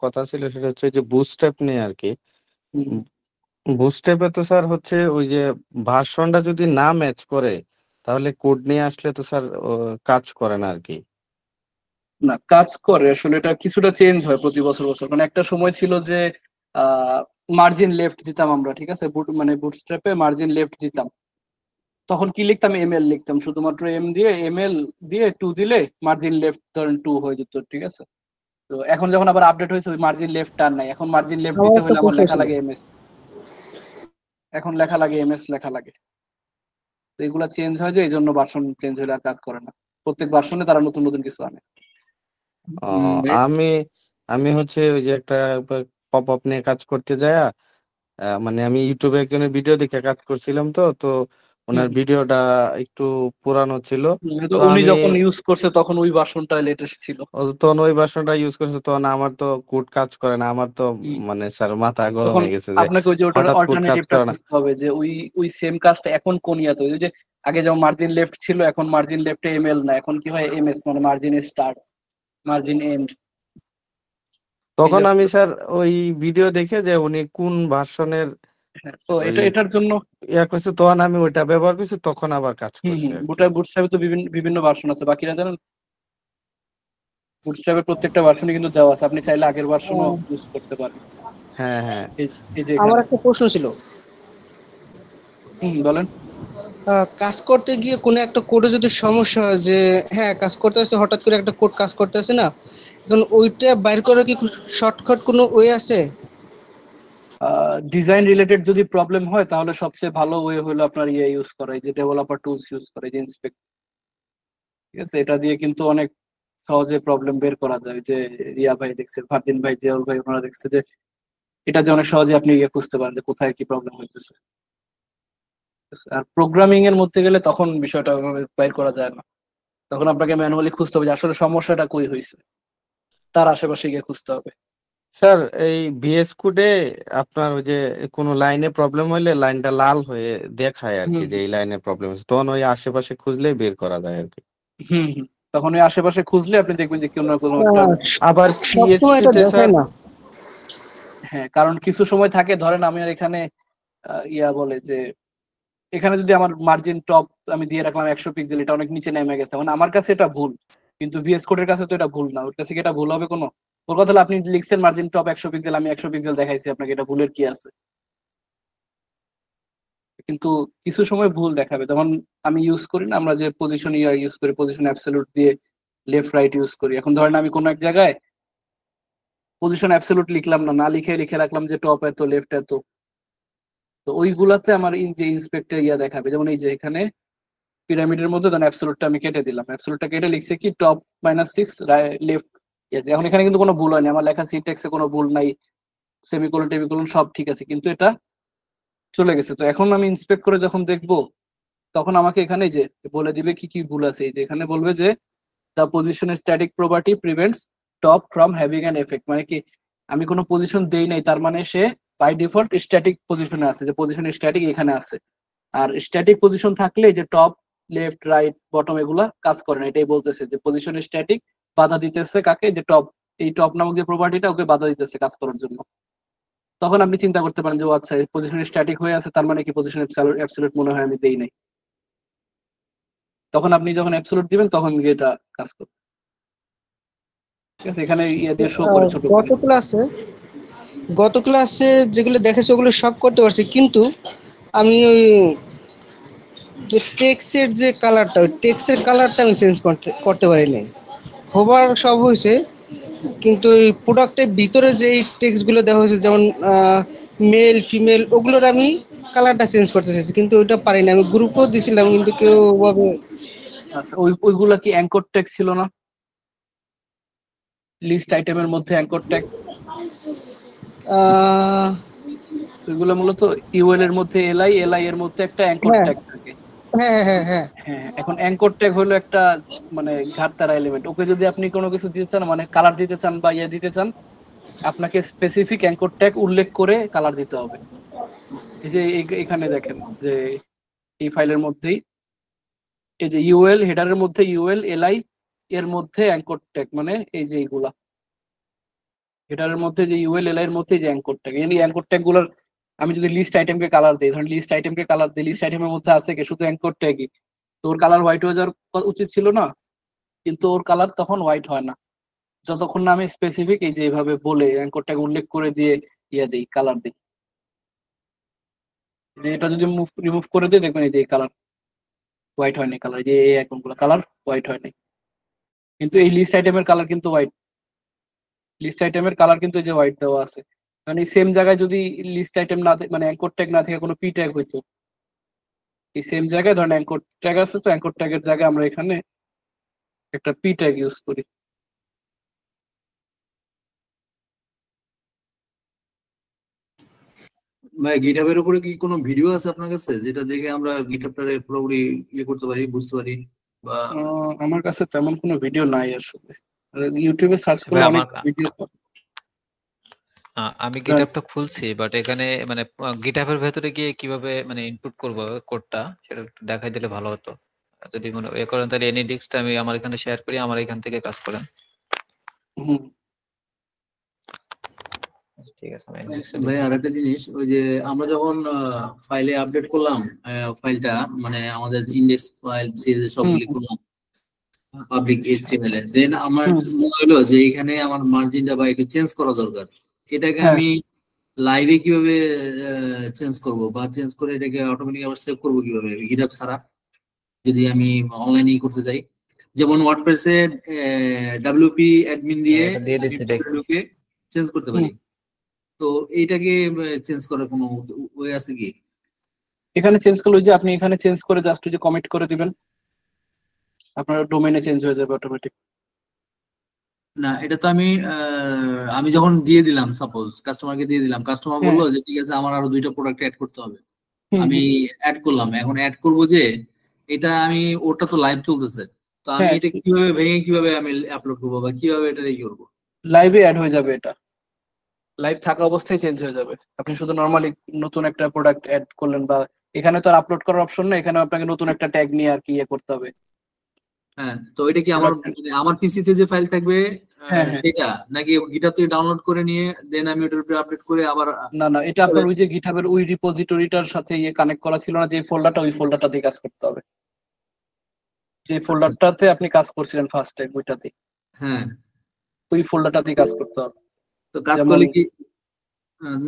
কথা ছিল, সেটা হচ্ছে যে বুটস্ট্র্যাপ নিয়ে আর কি। বুটস্ট্র্যাপে তো স্যার হচ্ছে ওই যে ভার্সনটা যদি না ম্যাচ করে, তাহলে কোড নিয়ে আসলে তো স্যার কাজ করে না আর কি।
না, কাজ করে আসলে, এটা কিছুটা চেঞ্জ হয় প্রতি বছর বছর। মানে একটা সময় ছিল যে মার্জিন লেফট দিতাম আমরা, ঠিক আছে, মানে বুটস্ট্র্যাপে মার্জিন লেফট দিতাম, তখন কি লিখতাম, এমএল লিখতাম, শুধুমাত্র এমএল দিয়ে 2 দিলে মার্জিন লেফট ধরেন 2 হয়ে যেত, ঠিক আছে। তো এখন যখন আবার আপডেট হয়েছে, ওই মার্জিন লেফট আর নাই, এখন মার্জিন লেফট দিতে হলে আমার লেখা লাগে এমএস। এখন লেখা লাগে এমএস লেখা লাগে। তো এগুলা চেঞ্জ হয় যে এই জন্য ভার্সন চেঞ্জ হলে আর কাজ করে না, প্রত্যেক ভার্সনে তারা নতুন নতুন কিছু আনে।
আমি আমি হচ্ছে ওই যে একটা পপ আপ নিয়ে কাজ করতে যায়, মানে আমি ইউটিউবে একজনের ভিডিও দেখে কাজ করছিলাম, তো ওনার ভিডিওটা একটু পুরানো ছিল।
তো
তো
উনি
আমি
যখন ইউজ করছে তখন ওই ভার্সনটা লেটেস্ট ছিল।
তখন ওই ভার্সনটা ইউজ করছে, তখন আমার তো কোড কাজ করে না, আমার তো মানে স্যার মাথা গরম
তখন
হয়ে গেছে যে
আপনাকে ওই যে ওটার
হঠাৎ কোড কাজ
অল্টারনেটিভটা
করে না।
খুঁজতে হবে যে ওই ওই সেম কাজটা এখন কোন ইয়াতে, ওই যে আগে যেমন মার্জিন লেফট ছিল, এখন মার্জিন লেফটে এমএল না, এখন কি হয় এমএস, মানে মার্জিন স্টার্ট, মার্জিন এন্ড।
তখন আমি স্যার ওই ভিডিও দেখে যে উনি কোন ভার্সনের
তো
ওই
এটার জন্য
ইয়া করছে, তখন আমি ওইটা ব্যবহার করছি, তখন আবার কাজ করছে আর কি।
বুটস্ট্র্যাপে তো বিভিন্ন বিভিন্ন ভার্সন আছে, বাকিরা জানেন বুটস্ট্র্যাপের প্রত্যেকটা ভার্সনে কিন্তু দেওয়া আছে, আপনি চাইলে আগের ভার্সনও ইউজ করতে পারেন।
হ্যাঁ হ্যাঁ
এই যে
আমার
এখানে
একটা প্রশ্ন ছিল,
বলেন।
কাজ করতে গিয়ে কোনো একটা কোডে যদি সমস্যা হয়, যে হ্যাঁ কাজ করতে আছে, হঠাৎ করে একটা কোড কাজ করতে আছে না, এখন ওইটা বাইর করার কি শর্টকাট কোনো ওয়ে আছে?
ডিজাইন রিলেটেড যদি প্রবলেম হয় তাহলে সবচেয়ে ভালো ওয়ে হলো আপনার ইয়ে ইউজ করা, এই যে ডেভেলপার টুলস ইউজ করে, যে ইন্সপেক্ট, ঠিক আছে, এটা দিয়ে কিন্তু অনেক সহজে প্রবলেম বের করা যায়। যে রিয়া ভাই দেখছে, ফারদিন ভাই, জিয়াউল ভাই, ওনারা দেখছে যে এটা দিয়ে অনেক সহজে আপনি ইয়ে খুঁজতে পারেন যে কোথায় কি প্রবলেম হইতেছে। আর প্রোগ্রামিং এর মধ্যে গেলে তখন বিষয়টা ওইভাবে বের করা যায় না, তখন আপনাকে ম্যানুয়ালি খুঁজতে হবে যে আসলে সমস্যাটা কই হয়েছে, তার আশেপাশে গিয়ে খুঁজতে হবে।
স্যার, এই ভিএস কোডে আপনার ওই যে কোনো লাইনে প্রবলেম হইলে লাইনটা লাল হয়ে দেখায় আর কি, যে এই লাইনে প্রবলেম হচ্ছে, তখন ওই আশেপাশে খুঁজলেই বের করা যায় আর কি।
হুম হুম তখন ওই আশেপাশে খুঁজলে আপনি দেখবেন যে কোনো না কোনো একটা।
আবার
সবসময় এটা
পিএইচপি তে স্যার,
দেখায় না।
হ্যাঁ, কারণ কিছু সময় থাকে, ধরেন আমি আর এখানে ইয়া বলে যে এখানে যদি আমার মার্জিন টপ আমি দিয়ে রাখলাম 100 পিক্সেল, এটা অনেক নিচে নেমে গেছে, মানে আমার কাছে এটা ভুল, কিন্তু ভিএস কোডের কাছে তো এটা ভুল না, ওর কাছে কি এটা ভুল হবে কোনো? ওর কথা হলো আপনি লিখছেন মার্জিন টপ 100 পিক্সেল, আমি 100 পিক্সেল দেখাইছি আপনাকে, এটা ভুলের কি আছে? কিন্তু কিছু সময় ভুল দেখাবে, যেমন আমি ইউজ করি না, আমরা যে পজিশন ইউজ করি, পজিশন অ্যাবসলিউট দিয়ে লেফট রাইট ইউজ করি, এখন ধরেন আমি কোনো এক জায়গায় পজিশন অ্যাবসলিউট লিখলাম না, না লিখে লিখে রাখলাম যে টপ এত লেফট এত, তো ওইগুলাতে আমার যে ইন্সপেক্টর ইয়া দেখাবে, যেমন এই যে এখানে পিরামিডের মধ্যে ধরেন অ্যাবসলিউটটা আমি কেটে দিলাম, অ্যাবসলিউটটা কেটে লিখছে কি টপ -6 লেফট, এখন এখানে কিন্তু কোনো ভুল হয়নি, আমার লেখা সিনট্যাক্সে কোনো ভুল নাই, সেমিকোলন টেমিকোলন সব ঠিক আছে, কিন্তু এটা চলে গেছে। তো এখন আমি ইন্সপেক্ট করে যখন দেখবো, তখন আমাকে এখানে যে বলে দিবে কি কি ভুল আছে, এই যে এখানে বলবে যে the position static property prevents top from having an effect, মানে কি আমি কোনো পজিশন দেই নাই, তার মানে সে বাই ডিফল্ট স্ট্যাটিক পজিশনে আছে, যে পজিশন স্ট্যাটিক এখানে আছে। আর স্ট্যাটিক পজিশন থাকলে যে টপ লেফট রাইট বটম এগুলা কাজ করে না, এটাই বলতেছে যে পজিশন স্ট্যাটিক বাধা দিতেছে কাকে, যে টপ, এই টপ নামক যে প্রপার্টিটা ওকে বাধা দিতেছে কাজ করার জন্য। তখন আপনি চিন্তা করতে পারেন যে ও আচ্ছা পজিশন স্ট্যাটিক হয়ে আছে, তার মানে কি পজিশন অ্যাবসলিউট মনে হয় আমি দেই নাই, তখন আপনি যখন অ্যাবসলিউট দিবেন তখন গিয়ে এটা কাজ করবে। ঠিক আছে, এখানে ইয়ে দিয়ে শো করে ছোট করে।
গত ক্লাসে যেগুলো দেখেছি ওগুলো সব করতে পারছি, কিন্তু আমি ওই যে টেক্সটের যে কালারটা, ওই টেক্সটের কালারটা আমি চেঞ্জ করতে পারিনি। হোভার সব হয়েছে, কিন্তু ওই প্রোডাক্টের ভিতরে যে টেক্সটগুলো দেওয়া হয়েছে, যেমন মেল ফিমেল, ওগুলোর আমি কালারটা চেঞ্জ করতে চাইছি, কিন্তু ওইটা পারিনি। আমি গ্রুপও দিছিলাম, কিন্তু কেউ ওভাবে।
আচ্ছা, ওইগুলা কি অ্যাঙ্কর ট্যাগ ছিল না লিস্ট আইটেমের মধ্যে? অ্যাঙ্কর ট্যাগ ওইগুলো মূলত ইউএল এর মধ্যে এলআই, এলআই এর মধ্যে একটা অ্যাঙ্কর ট্যাগ থাকে। হ্যাঁ, এখন অ্যাঙ্কর ট্যাগ হলো একটা মানে ঘাটতারা এলিমেন্ট, ওকে যদি আপনি কোনো কিছু দিতে চান, মানে কালার দিতে চান বা ইয়ে দিতে চান, আপনাকে স্পেসিফিক অ্যাঙ্কর ট্যাগ উল্লেখ করে কালার দিতে হবে। এই যে এখানে দেখেন যে এই ফাইলের মধ্যেই এই যে ইউএল হেডারের মধ্যে ইউএল এলআই এর মধ্যে অ্যাঙ্কর ট্যাগ, মানে এই যে এইগুলা হেডারের মধ্যে যে ইউএল এলআই এর মধ্যে যে অ্যাঙ্কর ট্যাগ, এই অ্যাঙ্কর ট্যাগ গুলোর আমি যদি লিস্ট আইটেমকে কালার দিই, ধরেন লিস্ট আইটেমকে কালার দিই, লিস্ট আইটেমের মধ্যে আছে কি শুধু অ্যাঙ্কর ট্যাগই, তো ওর কালার হোয়াইট হয়ে যাওয়ার উচিত ছিল না, কিন্তু ওর কালার তখন হোয়াইট হয় না যতক্ষণ না আমি স্পেসিফিক এই যে এইভাবে বলে অ্যাঙ্কর ট্যাগ উল্লেখ করে দিয়ে ইয়ে দিই, কালার দিই। যে এটা যদি রিমুভ করে দিই, দেখবেন এই যে কালার হোয়াইট হয়নি, কালার যে এই আইকনগুলো কালার হোয়াইট হয়নি, কিন্তু এই লিস্ট আইটেমের কালার কিন্তু হোয়াইট, লিস্ট আইটেমের কালার কিন্তু এই যে হোয়াইট দেওয়া আছে। মানে সেম জায়গায় যদি লিস্ট আইটেম না মানে অ্যাঙ্কর ট্যাগ না থেকে কোনো পি ট্যাগ হইতো, এই সেম জায়গায় ধরেন অ্যাঙ্কর ট্যাগ আছে, তো অ্যাঙ্কর ট্যাগের জায়গায় আমরা এখানে একটা পি ট্যাগ ইউজ করি।
ভাই গিটহাবের উপরে কি কোনো ভিডিও আছে আপনার কাছে যেটা দেখে আমরা গিটহাবটারে পুরোপুরি ইয়ে করতে পারি, বুঝতে পারি? বা
আমার কাছে তেমন কোনো ভিডিও নাই আসলে, ইউটিউবে সার্চ
ভাই
করলে অনেক
আমার
ভিডিও।
আমি গিটহাবটা খুলছি, বাট এখানে মানে গিটহাবের ভেতরে গিয়ে কিভাবে মানে ইনপুট করব কোডটা সেটা একটু দেখাই দিলে ভালো হতো। যদি মনে এ করেন তাহলে এনিডিক্সটা আমি আমার এখানে শেয়ার করি, আমার এখান থেকে কাজ করেন।
হুম,
ঠিক আছে, আমি
ভাই আরেকটা জিনিস, ওই যে আমরা যখন ফাইলে আপডেট করলাম, ফাইলটা মানে আমাদের ইন্ডেক্স ফাইল সিরিজ সবগুলি করলাম পাবলিক এইচটিএমএল এ, দেন আমার মনে হলো যে এখানে আমার মার্জিনটা বা একটু চেঞ্জ করা দরকার। এটাকে
হ্যাঁ।
আমি লাইভে কিভাবে চেঞ্জ করব, বা চেঞ্জ করে এটাকে অটোমেটিক আবার সেভ করব কিভাবে গিটহাব ছাড়া, যদি আমি অনলাইনে করতে চাই? যেমন ওয়ার্ডপ্রেসে ডব্লিউপি অ্যাডমিন দিয়ে
দিয়ে দিচ্ছি, দেখ।
ঢুকে চেঞ্জ করতে পারি। তো এইটাকে চেঞ্জ করার কোনো ওয়ে আছে কি?
এখানে চেঞ্জ করলে ওই যে আপনি এখানে চেঞ্জ করে জাস্ট যে কমিট করে দিবেন, আপনার ডোমেইনে চেঞ্জ হয়ে যাবে অটোমেটিক।
না, এটা তো আমি যখন দিয়ে দিলাম, সাপোজ কাস্টমারকে দিয়ে দিলাম, কাস্টমার বললো যে ঠিক আছে আমার আরো 2টা প্রোডাক্ট অ্যাড করতে হবে, আমি অ্যাড করলাম। এখন অ্যাড করব যে এটা আমি, ওটা তো লাইভ চলতেছে, তো আমি এটা কিভাবে ভেঙে কিভাবে আমি আপলোড করবো, বা কিভাবে এটা ই করবো?
লাইভে অ্যাড হয়ে যাবে, এটা লাইভ থাকা অবস্থায় চেঞ্জ হয়ে যাবে। আপনি শুধু নরমালি নতুন একটা প্রোডাক্ট অ্যাড করলেন, বা এখানে তো আর আপলোড করার অপশন নেই, এখানে আপনাকে নতুন একটা ট্যাগ নিয়ে আর কি ইয়ে করতে হবে।
হ্যাঁ, তো এটা কি আমার আমার পিসিতে যে ফাইল থাকবে সেটা, নাকি গিটহাব থেকে ডাউনলোড করে নিয়ে দেন আমি ওটার উপরে আপডেট করে আবার?
না না, এটা আপনার ওই যে গিটহাবের ওই রিপোজিটরিটার সাথে ইয়ে কানেক্ট করা ছিল না, যে ফোল্ডারটা, ওই ফোল্ডারটা দিয়ে কাজ করতে হবে, যে ফোল্ডারটাতে আপনি কাজ করছিলেন ফার্স্ট টাইম ওইটাতে।
হ্যাঁ,
ওই ফোল্ডারটা দিয়ে কাজ করতে হবে।
তো কাজ করলে কি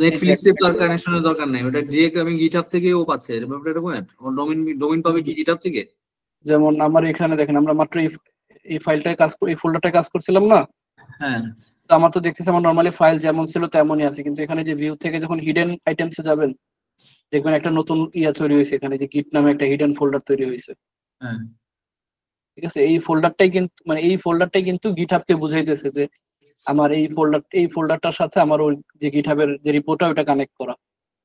নেটফ্লিক্সে তো আর কানেকশনের দরকার নাই, ওটা ডিরেক্ট আমি গিটহাব থেকে ও পাচ্ছে, এরকম ডোমেইন পাবে কি গিটহাব থেকে?
যেমন আমার এখানে দেখেন, আমরা মাত্র এই ফাইলটায় কাজ এই ফোল্ডারটায় কাজ করছিলাম না?
হ্যাঁ,
তো আমার তো দেখতেছি আমার নরমালি ফাইল যেমন ছিল তেমনই আছে, কিন্তু এখানে যে ভিউ থেকে যখন হিডেন আইটেমসে যাবেন, দেখবেন একটা নতুন ইয়া তৈরি হয়েছে, এখানে যে গিট নামে একটা হিডেন ফোল্ডার তৈরি হয়েছে।
হ্যাঁ,
ঠিক আছে, এই ফোল্ডারটাই কিন্তু গিটহাবকে বুঝাইতেছে যে আমার এই ফোল্ডারটার সাথে আমার ওই যে গিটহাবের যে রিপোর্টটা ওটা কানেক্ট করা।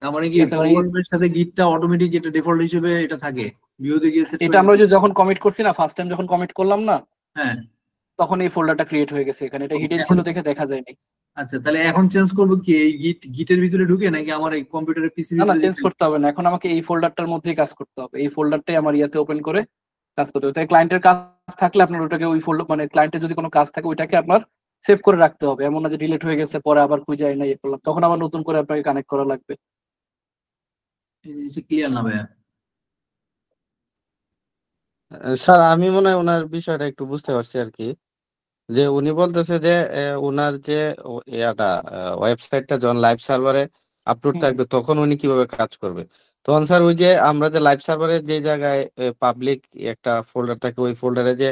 তার মানে কি ফোল্ডারের সাথে গিটটা অটোমেটিক যেটা ডিফল্ট হিসেবে এটা থাকে ভিউতে গিয়ে সেট
এটা আমরা যে যখন কমিট করছি না, ফার্স্ট টাইম যখন কমিট করলাম না,
হ্যাঁ,
তখন এই ফোল্ডারটা ক্রিয়েট হয়ে গেছে, এখানে এটা হিডেন ছিল দেখে দেখা যায়নি।
আচ্ছা, তাহলে এখন চেঞ্জ করব কি এই গিটের ভিতরে ঢুকে, নাকি আমার এই কম্পিউটারের পিসি
না না, চেঞ্জ করতে হবে না, এখন আমাকে এই ফোল্ডারটার মধ্যেই কাজ করতে হবে, এই ফোল্ডারটাই আমার ইয়াতে ওপেন করে কাজ করতে হবে। তাই ক্লায়েন্টের কাজ থাকলে আপনার ওটাকে ওই ফোল্ডার মানে ক্লায়েন্টের যদি কোনো কাজ থাকে ওইটাকে আপনার সেভ করে রাখতে হবে, এমন না যে ডিলিট হয়ে গেছে পরে আবার খুঁজে না ইয়ে করলাম, তখন আবার নতুন করে আপনাকে কানেক্ট করা লাগবে।
ক্লিয়ার না ভাইয়া?
স্যার আমি মনে হয় ওনার বিষয়টা একটু বুঝতে পারছি আর কি, যে উনি বলতেছে যে ওনার যে ইয়াটা ওয়েবসাইটটা যখন লাইভ সার্ভারে আপলোড থাকবে তখন উনি কিভাবে কাজ করবে। তখন স্যার ওই যে আমরা যে লাইভ সার্ভারে যে জায়গায় পাবলিক একটা ফোল্ডার থাকে, ওই ফোল্ডারে যে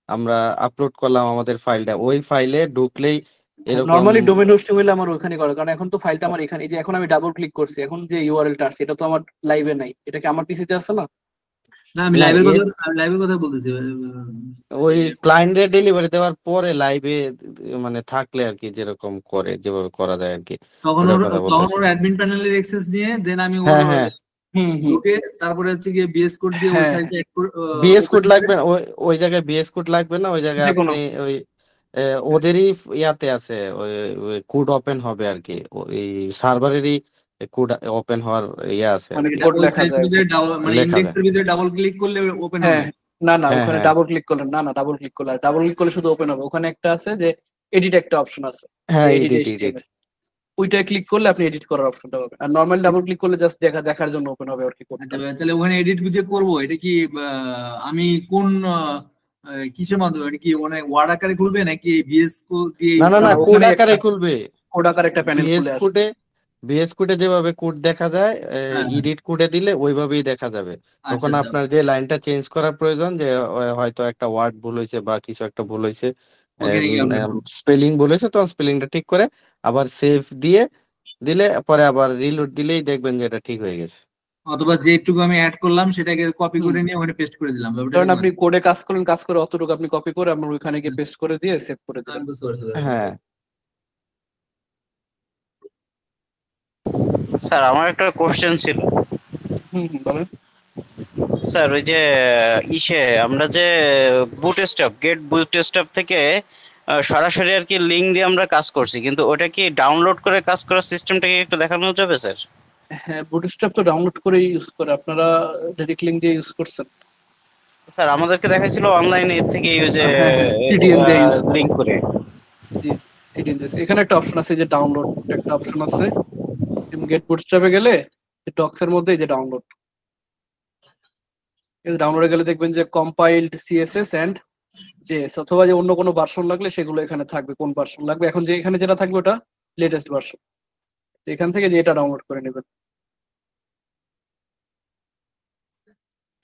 আমরা আপলোড করলাম আমাদের ফাইলটা, ওই ফাইলে ঢুকলেই এরকম
নরমালি ডোমেইন হোস্টিং হলে আমার ওখানে করা, কারণ এখন তো ফাইলটা আমার এখানে, এই যে এখন আমি ডাবল ক্লিক করছি, এখন যে ইউআরএলটা আসছে এটা তো আমার লাইভে নাই, এটা কি আমার পিসিতে আছে না?
না, আমি লাইভের কথা বলতেছি।
ওই ক্লায়েন্টে ডেলিভারি দেওয়ার পরে লাইভে মানে থাকলে আর কি যেরকম করে, যেভাবে করা যায় আর কি,
তখন
ওটার
ওর
কথা
তখন
বলতেছি।
ওর অ্যাডমিন প্যানেলের অ্যাক্সেস নিয়ে দেন আমি
হ্যাঁ হ্যাঁ,
ঢুকে তারপরে হচ্ছে গিয়ে বিএস কোড দিয়ে ওই ফাইলটা
বিএস কোড লাগবে না, ওই জায়গায় বিএস কোড লাগবে না, ওই জায়গায়
যেকোনো
আপনি ওই ওদেরই ইয়াতে আছে, ওই কোড ওপেন হবে আর কি, ওই সার্ভারেরই কোড ওপেন হওয়ার ইয়ে আছে,
মানে কোড লেখা যায়,
মানে ইন্ডেক্সের ভিতরে ডাবল ক্লিক করলে ওপেন হবে।
না না, ওখানে ডাবল ক্লিক করলে ডাবল ক্লিক করলে শুধু ওপেন হবে। ওখানে একটা আছে যে এডিট একটা অপশন আছে,
হ্যাঁ
এডিট
এডিট,
ওইটায় ক্লিক করলে আপনি এডিট করার অপশনটা পাবেন, আর নরমাল ডাবল ক্লিক করলে জাস্ট দেখার জন্য ওপেন হবে আর কি কোডটা।
তাহলে ওখানে এডিট যে করব, এটা কি আমি কোন কিসের মাধ্যমে, এটা কি মানে ওয়ার্ড আকারে খুলবে নাকি বিএস কোড দিয়ে?
না কোড আকারে খুলবে,
কোড আকারে একটা প্যানেল খুলে আসবে।
বিএস কোডে যেভাবে কোড দেখা যায়, এডিট কোডে দিলে ওইভাবেই দেখা যাবে। তখন আপনার যে লাইনটা চেঞ্জ করার প্রয়োজন, যে হয়তো একটা ওয়ার্ড ভুল হয়েছে বা কিছু একটা ভুল হয়েছে, স্পেলিং ভুল হয়েছে, তখন স্পেলিংটা ঠিক করে আবার সেভ দিয়ে দিলে পরে আবার রিলোড দিলেই দেখবেন যে এটা ঠিক হয়ে গেছে।
অথবা যেটুকু আমি অ্যাড করলাম সেটাকে কপি
হুম।
করে নিয়ে ওখানে পেস্ট করে দিলাম, ব্যাপারটা
ধরেন
এরকম
আপনি
আছে?
কোডে কাজ করলেন, কাজ করে অতটুকু আপনি কপি করে আপনার ওইখানে গিয়ে পেস্ট করে দিয়ে সেভ করে দিলেন।
আমি বুঝতে পারছি ভাই, বুঝতে
হ্যাঁ
স্যার আমার একটা কোশ্চেন ছিল।
বলেন।
স্যার ওই যে আমরা যে গেট বুটস্ট্র্যাপ থেকে সরাসরি আর কি লিঙ্ক দিয়ে আমরা কাজ করছি, কিন্তু ওটা কি ডাউনলোড করে কাজ করার সিস্টেমটাকে একটু দেখানো যাবে স্যার?
হ্যাঁ, বুটস্ট্র্যাপ তো ডাউনলোড করে ইউজ করে, আপনারা ডাইরেক্ট লিংক দিয়ে ইউজ করছেন।
স্যার আমাদেরকে দেখাইছিল অনলাইনে এর থেকে ওই যে
হ্যাঁ হ্যাঁ, সিডিএম দিয়ে ইউজ করে।
লিঙ্ক করে।
জি, সিডিএম দিয়ে। এখানে একটা অপশন আছে যে ডাউনলোড, একটা অপশন আছে গেট বুটস্ট্র্যাপে গেলে ডক্স এর মধ্যে এই যে ডাউনলোড, ডাউনলোডে গেলে দেখবেন যে কম্পাইলড সিএসএস এন্ড জেএস, অথবা যে অন্য কোনো ভার্সন লাগলে সেগুলো এখানে থাকবে, কোন ভার্সন লাগবে। এখন যে এখানে যেটা থাকবে ওটা লেটেস্ট ভার্সন, এখান থেকে যে এটা ডাউনলোড করে নেবেন।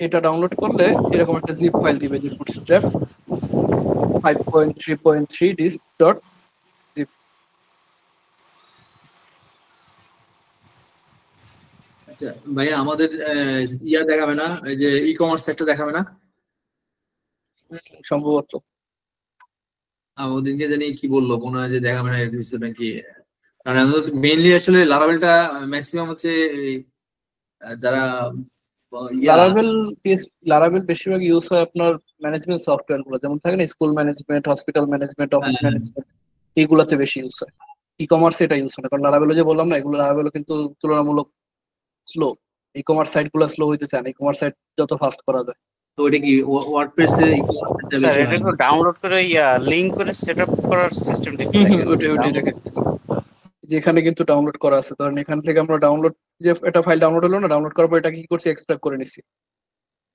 এটা ডাউনলোড করলে এরকম একটা জিপ ফাইল দিবে যে বুটস্ট্র্যাপ 5.3.3 disk.zip।
আচ্ছা ভাইয়া, আমাদের ইয়া দেখাবে না, এই যে ই কমার্স সেক্টর দেখাবে না?
সম্ভবত
ওদিনকে জানি কি বললো, মনে হয় যে দেখাবে না, এর বিষয়টা কি? কারণ আমাদের মেইনলি আসলে লারাভেলটা ম্যাক্সিমাম হচ্ছে এই, যারা
লারাভেল বেশিরভাগ ইউজ হয় আপনার ম্যানেজমেন্ট সফটওয়্যার গুলো, যেমন থাকে না school management, hospital management, office management, এইগুলাতে বেশি ইউজ হয়। ই কমার্স এটা ইউজ হয় না, কারণ লারাভেলও যে বললাম না, এগুলো লারাভেলও কিন্তু তুলনামূলক স্লো। ই কমার্স সাইট গুলো স্লো হইতে চায় না, ই কমার্স সাইট যত ফাস্ট করা যায়।
তো এটা কি ওয়ার্ডপ্রেসে ই কমার্স সেটটা
স্যার
বেশি
এটা
হয়?
একটু ডাউনলোড করে লিংক করে সেটআপ করার সিস্টেমটা একটু
ওটাই দেখাচ্ছিলাম, যেখানে কিন্তু ডাউনলোড করা আছে। ধরেন এখান থেকে আমরা ডাউনলোড, যে একটা ফাইল ডাউনলোড হলো না, ডাউনলোড করার পর এটা কি করছি, এক্সট্রাক্ট করে নিছি।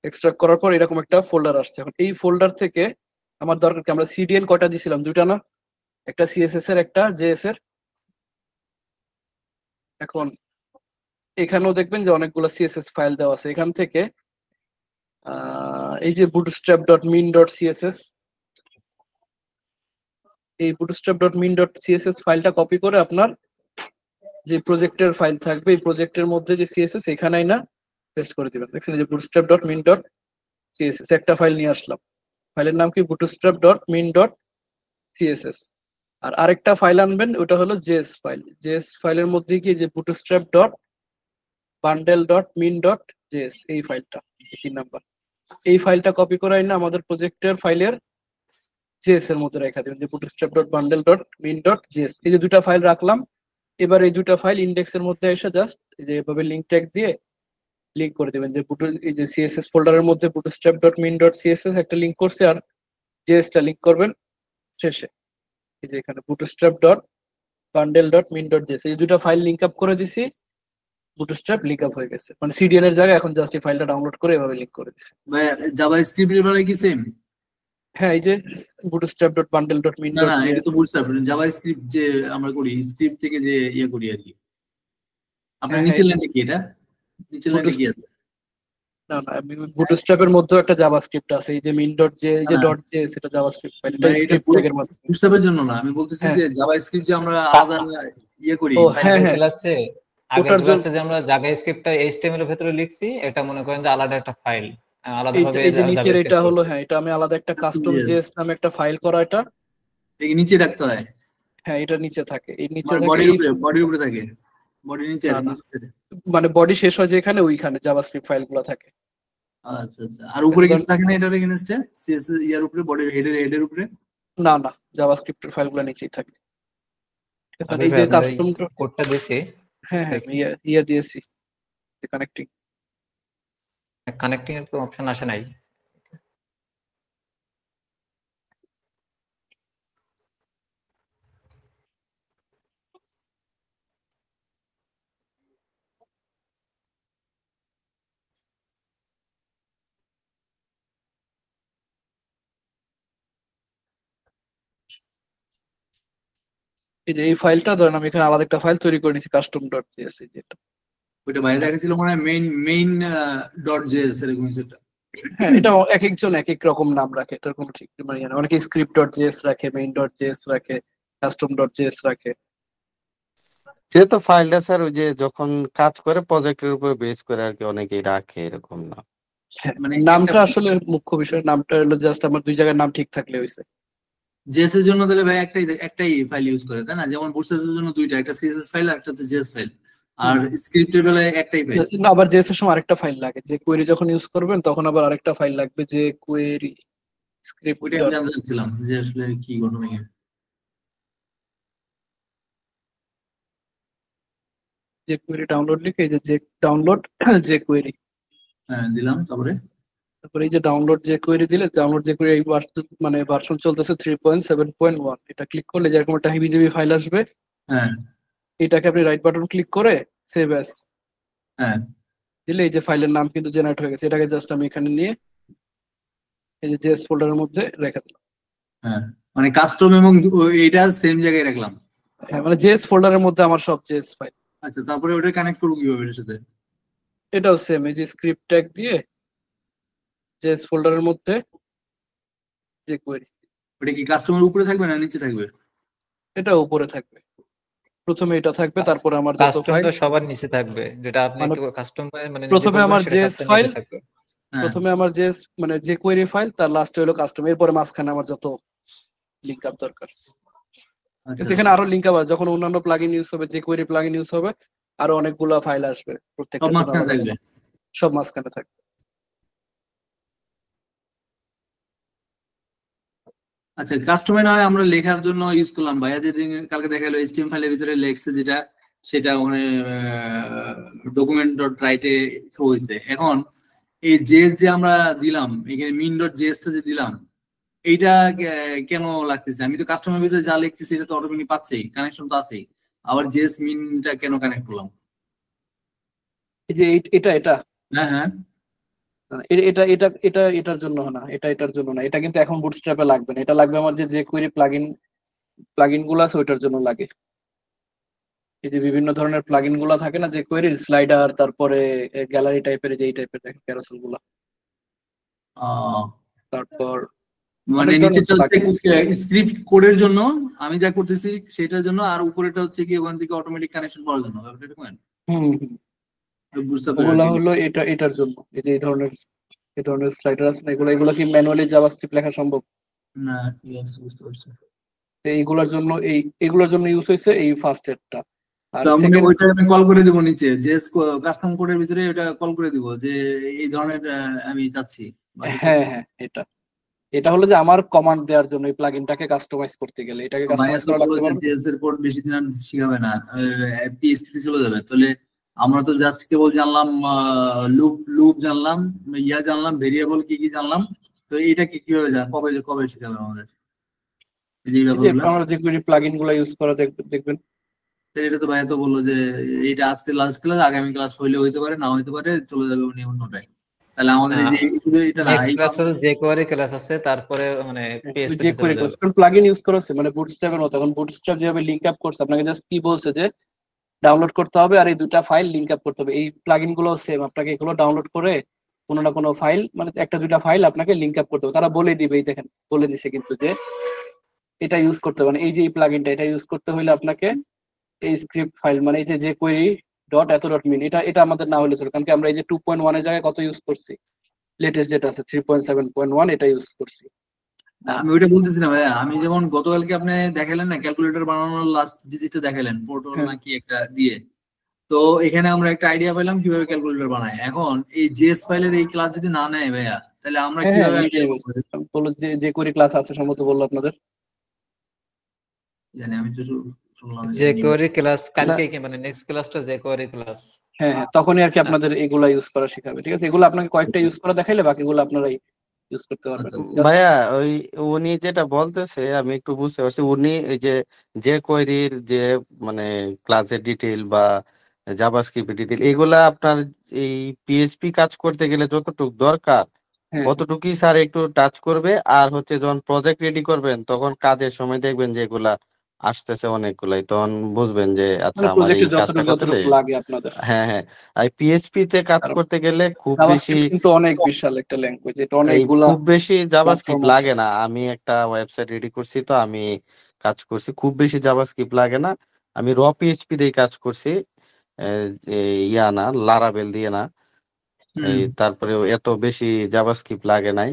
এক্সট্রাক্ট করার পর এরকম একটা ফোল্ডার আসছে। এখন এই ফোল্ডার থেকে আমার দরকার কি, আমরা সিডিএন কয়টা দিছিলাম, দুইটা না, একটা সিএসএস এর একটা জেএস এর। এখন এখানেও দেখবেন যে অনেকগুলো সিএসএস ফাইল দেওয়া আছে। এখান থেকে এই যে bootstrap.min.css, এই bootstrap.min.css ফাইলটা কপি করে আপনার যে প্রজেক্টের ফাইল থাকবে, এই প্রজেক্টের মধ্যে যে সিএসএস এখানেই না পেস্ট করে দিবেন। দেখছেন যে bootstrap.min.css একটা ফাইল নিয়ে আসলাম, ফাইলের নাম কি bootstrap.min.css। আর আরেকটা ফাইল আনবেন, ওটা হলো জেএস ফাইল। জেএস ফাইলের মধ্যে কি যে bootstrap.bundle.min.js, এই ফাইলটা 3 নাম্বার, এই ফাইলটা কপি করে না আমাদের প্রজেক্টের ফাইলের জেএস এর মধ্যে রেখে দিবেন, যে bootstrap.bundle.min.js। এই যে দুটা ফাইল রাখলাম। এবার এই দুটা ফাইল ইন্ডেক্সের মধ্যে এসে জাস্ট যে এভাবে লিংক ট্যাগ দিয়ে লিংক করে দিবেন, যে এই যে সিএসএস ফোল্ডারের মধ্যে bootstrap.min.css একটা লিংক করছে, আর জেএসটা লিংক করবেন শেষে, এই যে এখানে bootstrap.bundle.min.js, এই দুটো ফাইল লিংক আপ করে দিছি। বুটস্ট্র্যাপ লিংক আপ হয়ে গেছে, মানে সিডিএন এর জায়গায় এখন জাস্ট এই ফাইলটা ডাউনলোড করে এভাবে লিংক করে দিছি।
ভাই জাভাস্ক্রিপ্টের বেলায় কি সেম?
হ্যাঁ, এই যে bootstrap.bundle.min.js।
না না, এটা তো বুটস্ট্র্যাপ। জাভাস্ক্রিপ্ট যে আমরা করি, স্ক্রিপ্ট থেকে যে ইয়ে করি আর কি। আপনার নিচের লাইনে কি এটা? নিচের লাইনে কি আছে?
না না, বুটস্ট্র্যাপের মধ্যেও একটা জাভাস্ক্রিপ্ট আছে, এই যে min.js, এই যে .js, এটা জাভাস্ক্রিপ্ট ফাইল, এটা স্ক্রিপ্ট ট্যাগের মধ্যে।
বুটস্ট্র্যাপের জন্য না, আমি বলতেছি যে জাভাস্ক্রিপ্ট যে আমরা আলাদা ইয়ে করি।
ও হ্যাঁ হ্যাঁ,
আগের ক্লাসে যে আমরা জাভাস্ক্রিপ্টটা এইচটিএমএল এর ভেতরে লিখছি, এটা মনে করেন যে আলাদা একটা ফাইল, আলাদাভাবে
এই যে নিচের এটা হলো, হ্যাঁ এটা আমি আলাদা একটা কাস্টম জেএস নামে একটা ফাইল করা, এটা
এই নিচে রাখতে হয়।
হ্যাঁ, এটা নিচে থাকে, এই নিচে থাকে,
বডির উপরে থাকে, বডি নিচে
মানে বডি শেষ হয় যেখানে, ওইখানে জাভাস্ক্রিপ্ট ফাইলগুলো থাকে।
আচ্ছা আচ্ছা, আর উপরে কিছু থাকে না এটার এগেইনস্টে, সিএসএস ইয়ার উপরে, বডির হেডের উপরে?
না না, জাভাস্ক্রিপ্টের ফাইলগুলো নিচেই থাকে। এই যে কাস্টম
কোডটা দিয়েছি,
হ্যাঁ হ্যাঁ, ইয়া দিয়েছি,
কানেক্টিং এর তো অপশন আসে নাই।
এই যে এই ফাইলটা ধরেন আমি এখানে আলাদা একটা ফাইল তৈরি করে নিয়েছি, custom.js, যেটা
ওইটা বাইরে দেখাচ্ছিল মনে হয় main.js এরকম কিছু।
হ্যাঁ, এটা এক একজন এক এক রকম নাম রাখে, এটার কোনো ঠিক মানে না, অনেকে script.js রাখে, main.js রাখে, custom.js রাখে।
সে তো ফাইলটা স্যার ওই যে যখন কাজ করে প্রজেক্টের উপর বেস করে আর কি অনেকেই রাখে, এরকম না।
হ্যাঁ,
মানে
নামটা
একটা
আসলে মুখ্য বিষয়। নামটা হলো জাস্ট আমার 2 জায়গার নাম ঠিক থাকলে হয়েছে।
জেএস এর জন্য তাহলে ভাই একটাই ফাইল ইউজ করে, তাই না? যেমন বুটস্ট্র্যাপ এর জন্য দুইটা, একটা সিএসএস ফাইল আর একটা হচ্ছে জেএস ফাইল, আর স্ক্রিপ্টের বেলায় একটাই ফাইল।
না, আবার জেএস এর সময় আরেকটা ফাইল লাগে, যে কোয়েরি যখন ইউজ করবেন তখন আবার আরেকটা ফাইল লাগবে, যে কোয়েরি স্ক্রিপ্ট
ওইটাই আমি জানতে চাচ্ছিলাম যে আসলে কি ঘটনা কি।
যে কোয়েরি ডাউনলোড লিখে এই যে ডাউনলোড যে কোয়েরি,
হ্যাঁ দিলাম, তারপরে
তারপরে এই যে ডাউনলোড যে কোয়েরি দিলে, ডাউনলোড যে কোয়েরি এই মানে ভার্সন চলতেছে 3.7.1। এটা ক্লিক করলে যেরকম একটা হিবিজিবি ফাইল আসবে,
হ্যাঁ
এটাকে আপনি রাইট বাটন ক্লিক করে সেভ অ্যাজ
হ্যাঁ
দিলে এই যে ফাইলের নাম কিন্তু জেনারেট হয়ে গেছে। এটাকে জাস্ট আমি এখানে নিয়ে এই যে জেএস ফোল্ডারের মধ্যে রেখে দিলাম।
হ্যাঁ, মানে কাস্টম এবং এইটা সেম জায়গায় রাখলাম।
হ্যাঁ, মানে জেএস ফোল্ডারের মধ্যে আমার সব জেএস ফাইল।
আচ্ছা, তারপরে ওটা কানেক্ট করবো কিভাবে এর সাথে?
এটাও সেম, এই যে স্ক্রিপ্ট ট্যাগ দিয়ে জেএস ফোল্ডারের মধ্যে যে কোয়েরি,
ওটা কি কাস্টমের উপরে থাকবে না নিচে থাকবে?
এটা উপরে থাকবে। প্রথমে এটা থাকবে, তারপরে আমার যত ফাইল
কাস্টমটা সবার নিচে থাকবে, যেটা আপনি
মানে
একটু কাস্টম মানে নিজে
প্রথমে
করবেন
আমার
সেটা
জেএস
সবচেয়ে
ফাইল,
নিচে থাকবে।
হ্যাঁ
প্রথমে আমার জেএস মানে যে কোয়েরি ফাইল, তার লাস্টে হলো কাস্টম, এরপরে মাঝখানে আমার যত লিংক আপ দরকার।
আচ্ছা
সেখানে আরো লিংক আপ আছে, যখন অন্যান্য প্লাগইন ইউজ হবে, যে কোয়েরি প্লাগইন ইউজ হবে, আরো অনেকগুলো ফাইল আসবে,
সব
প্রত্যেকটা
মাঝখানে থাকবে।
সব মাঝখানে থাকবে।
আচ্ছা, কাস্টমার না হয় আমরা লেখার জন্য ইউজ করলাম, ভাইয়া যেদিন কালকে দেখালো এইচটিএম ফাইলের ভিতরে লেখছে যেটা, সেটা ওখানে ডকুমেন্ট ডট রাইটে শো হয়েছে। এখন এই জেএস যে আমরা দিলাম এখানে মিন ডট জেএসটা যে দিলাম, এইটা কেন লাগতেছে? আমি তো কাস্টমার ভিতরে যা লিখতেছি এটা তো অটোমেটিক পাচ্ছেই, কানেকশন তো আছেই, আবার জেএস মিনটা কেন কানেক্ট করলাম?
এই যে এটা এটা
হ্যাঁ হ্যাঁ
এটা এটা এটা এটার জন্য না, এটা এটার জন্য না, এটা কিন্তু এখন বুটস্ট্র্যাপে লাগবে না। এটা লাগবে আমার যে কোয়েরি প্লাগইন গুলো আছে ওইটার জন্য লাগে। এই যে বিভিন্ন ধরনের প্লাগইন গুলো থাকে না, যে কোয়েরির স্লাইডার, তারপরে গ্যালারি টাইপের, যে এই টাইপের দেখেন ক্যারাসেল গুলো, তারপর
মানে
অনেক ধরনের
নিচেরটা হচ্ছে
plugin।
স্ক্রিপ্ট কোডের জন্য আমি যা করতেছি সেটার জন্য, আর উপরেটা হচ্ছে কি ওখান থেকে অটোমেটিক কানেকশন পাওয়ার জন্য, ব্যাপারটা এরকম?
হুম হুম,
বুঝতে
ওগুলা
পারছি।
হলো এটার জন্য। এই যে এই ধরনের স্লাইডার আছে না, এগুলো কি ম্যানুয়ালি জাভাস্ক্রিপ্ট লেখা সম্ভব?
না, ঠিক আছে, বুঝতে পারছি।
তো এইগুলোর জন্য ইউজ হয়েছে এই ফার্স্ট এডটা। আর
তার মানে
সেকেন্ড,
ওইটা আমি কল করে দিব নিচে যে কাস্টম কোডের ভিতরে, ওটা কল করে দিব যে এই ধরনের আমি চাচ্ছি বা কিছু।
হ্যাঁ হ্যাঁ, এটা হলো যে আমার কমান্ড দেওয়ার জন্য এই প্লাগইনটাকে কাস্টমাইজ করতে গেলে, এটাকে
ভাইয়া
কাস্টমাইজ
তো
করা
বললো
লাগতে
যে
পারবে।
জেএস এর কোড বেশি দিন আর শিখাবে না, পিএইচপি চলে যাবে। তাহলে আমরা তো জাস্ট কেবল জানলাম লুপ লুপ জানলাম, জানলাম ভেরিয়েবল কি কি জানলাম, তো এটা কি কিভাবে কবে কবে শিখাবে আমাদের এই যে
এই যে
ব্যাপারগুলো?
আমরা যে প্লাগইন গুলো ইউজ করা দেখবেন।
এটা তো ভাইয়া তো বললো যে এইটা আজকে লাস্ট ক্লাস, আগামী ক্লাস হইলে হইতে পারে, না হইতে পারে, চলে যাবে উনি অন্যটাই। তাহলে আমাদের এই যে শুধু এটা না,
নেক্সট
এই
ক্লাস হলো jQuery ক্লাস আছে, তারপরে মানে PHP
যে
তে চলে যাবে।
প্লাগইন ইউজ করেছে মানে বুটস্ট্র্যাপের মতো। এখন বুটস্ট্র্যাপ যেভাবে লিংক আপ করছে, আপনাকে জাস্ট কি বলছে যে ডাউনলোড করতে হবে আর এই দুটা ফাইল লিংক আপ করতে হবে। এই প্লাগইন গুলো সেম, আপনাকে এগুলো ডাউনলোড করে কোনো না কোনো ফাইল, মানে একটা দুটা ফাইল আপনাকে লিংক আপ করতে হবে। তারা বলে দিবে, এই দেখেন বলে দিছে কিন্তু যে এটা ইউজ করতে হবে, মানে এই যে এই প্লাগইনটা এটা ইউজ করতে হলে আপনাকে এই স্ক্রিপ্ট ফাইল, মানে এই যে কোয়েরি ডট এত ডট মিন, এটা আমাদের না হলে চলে, কারণ কি আমরা এই যে 2.1 এর জায়গায় কত ইউজ করছি, লেটেস্ট যেটা আছে 3.7.1 এটা ইউজ করছি।
আমি ওইটা বলতেছি না ভাইয়া, আমি যেমন গতকালকে আপনি দেখালেন না ক্যালকুলেটর বানানোর লাস্ট ডিজিটটা দেখালেন, পোর্টল নাকি একটা দিয়ে, তো এখানে আমরা একটা আইডিয়া পেলাম কিভাবে ক্যালকুলেটর বানায়। এখন এই জেএস ফাইলের এই ক্লাস যদি না নেয় ভাইয়া, তাহলে আমরা কিভাবে
বললো যে কোয়েরি ক্লাস আছে সম্ভবত বললো আপনাদের,
জানি? আমি তো শুনলাম
jQuery ক্লাস কালকে কি মানে নেক্সট ক্লাসটা jQuery ক্লাস।
হ্যাঁ হ্যাঁ, তখনই আর কি আপনাদের এগুলা ইউজ করা শেখাবে। ঠিক আছে, এগুলো আপনাকে কয়েকটা ইউজ করা দেখাইলে বাকিগুলো আপনারাই ইউজ করতে পারবেন।
ভাইয়া ওই উনি যেটা বলতেছে আমি একটু বুঝতে পারছি, উনি এই যে কোয়েরির যে মানে ক্লাসের ডিটেইল বা জাভাস্ক্রিপ্টের ডিটেইল, এগুলা আপনার এই পিএইচপি কাজ করতে গেলে যতটুকু দরকার অতটুকুই স্যার একটু টাচ করবে। আর হচ্ছে যখন প্রজেক্ট রেডি করবেন তখন কাজের সময় দেখবেন যে এগুলা আসতেছে অনেকগুলাই, তখন বুঝবেন যে আচ্ছা আমার এই কাজটা করতে হলে
লাগে আপনাদের।
হ্যাঁ হ্যাঁ, আর পিএইচপি তে কাজ করতে গেলে খুব বেশি
কিন্তু অনেক বিশাল একটা ল্যাঙ্গুয়েজ, এটা
এই
অনেকগুলা
খুব বেশি জাভাস্ক্রিপ্ট
platform
লাগে না। আমি একটা ওয়েবসাইট রেডি করছি, তো আমি কাজ করছি, খুব বেশি জাভাস্ক্রিপ্ট লাগে না। আমি র পিএইচপি দিয়ে কাজ করছি, ইয়া না, লারাবেল দিয়ে না। এই তারপরে এত বেশি জাভাস্ক্রিপ্ট লাগে নাই,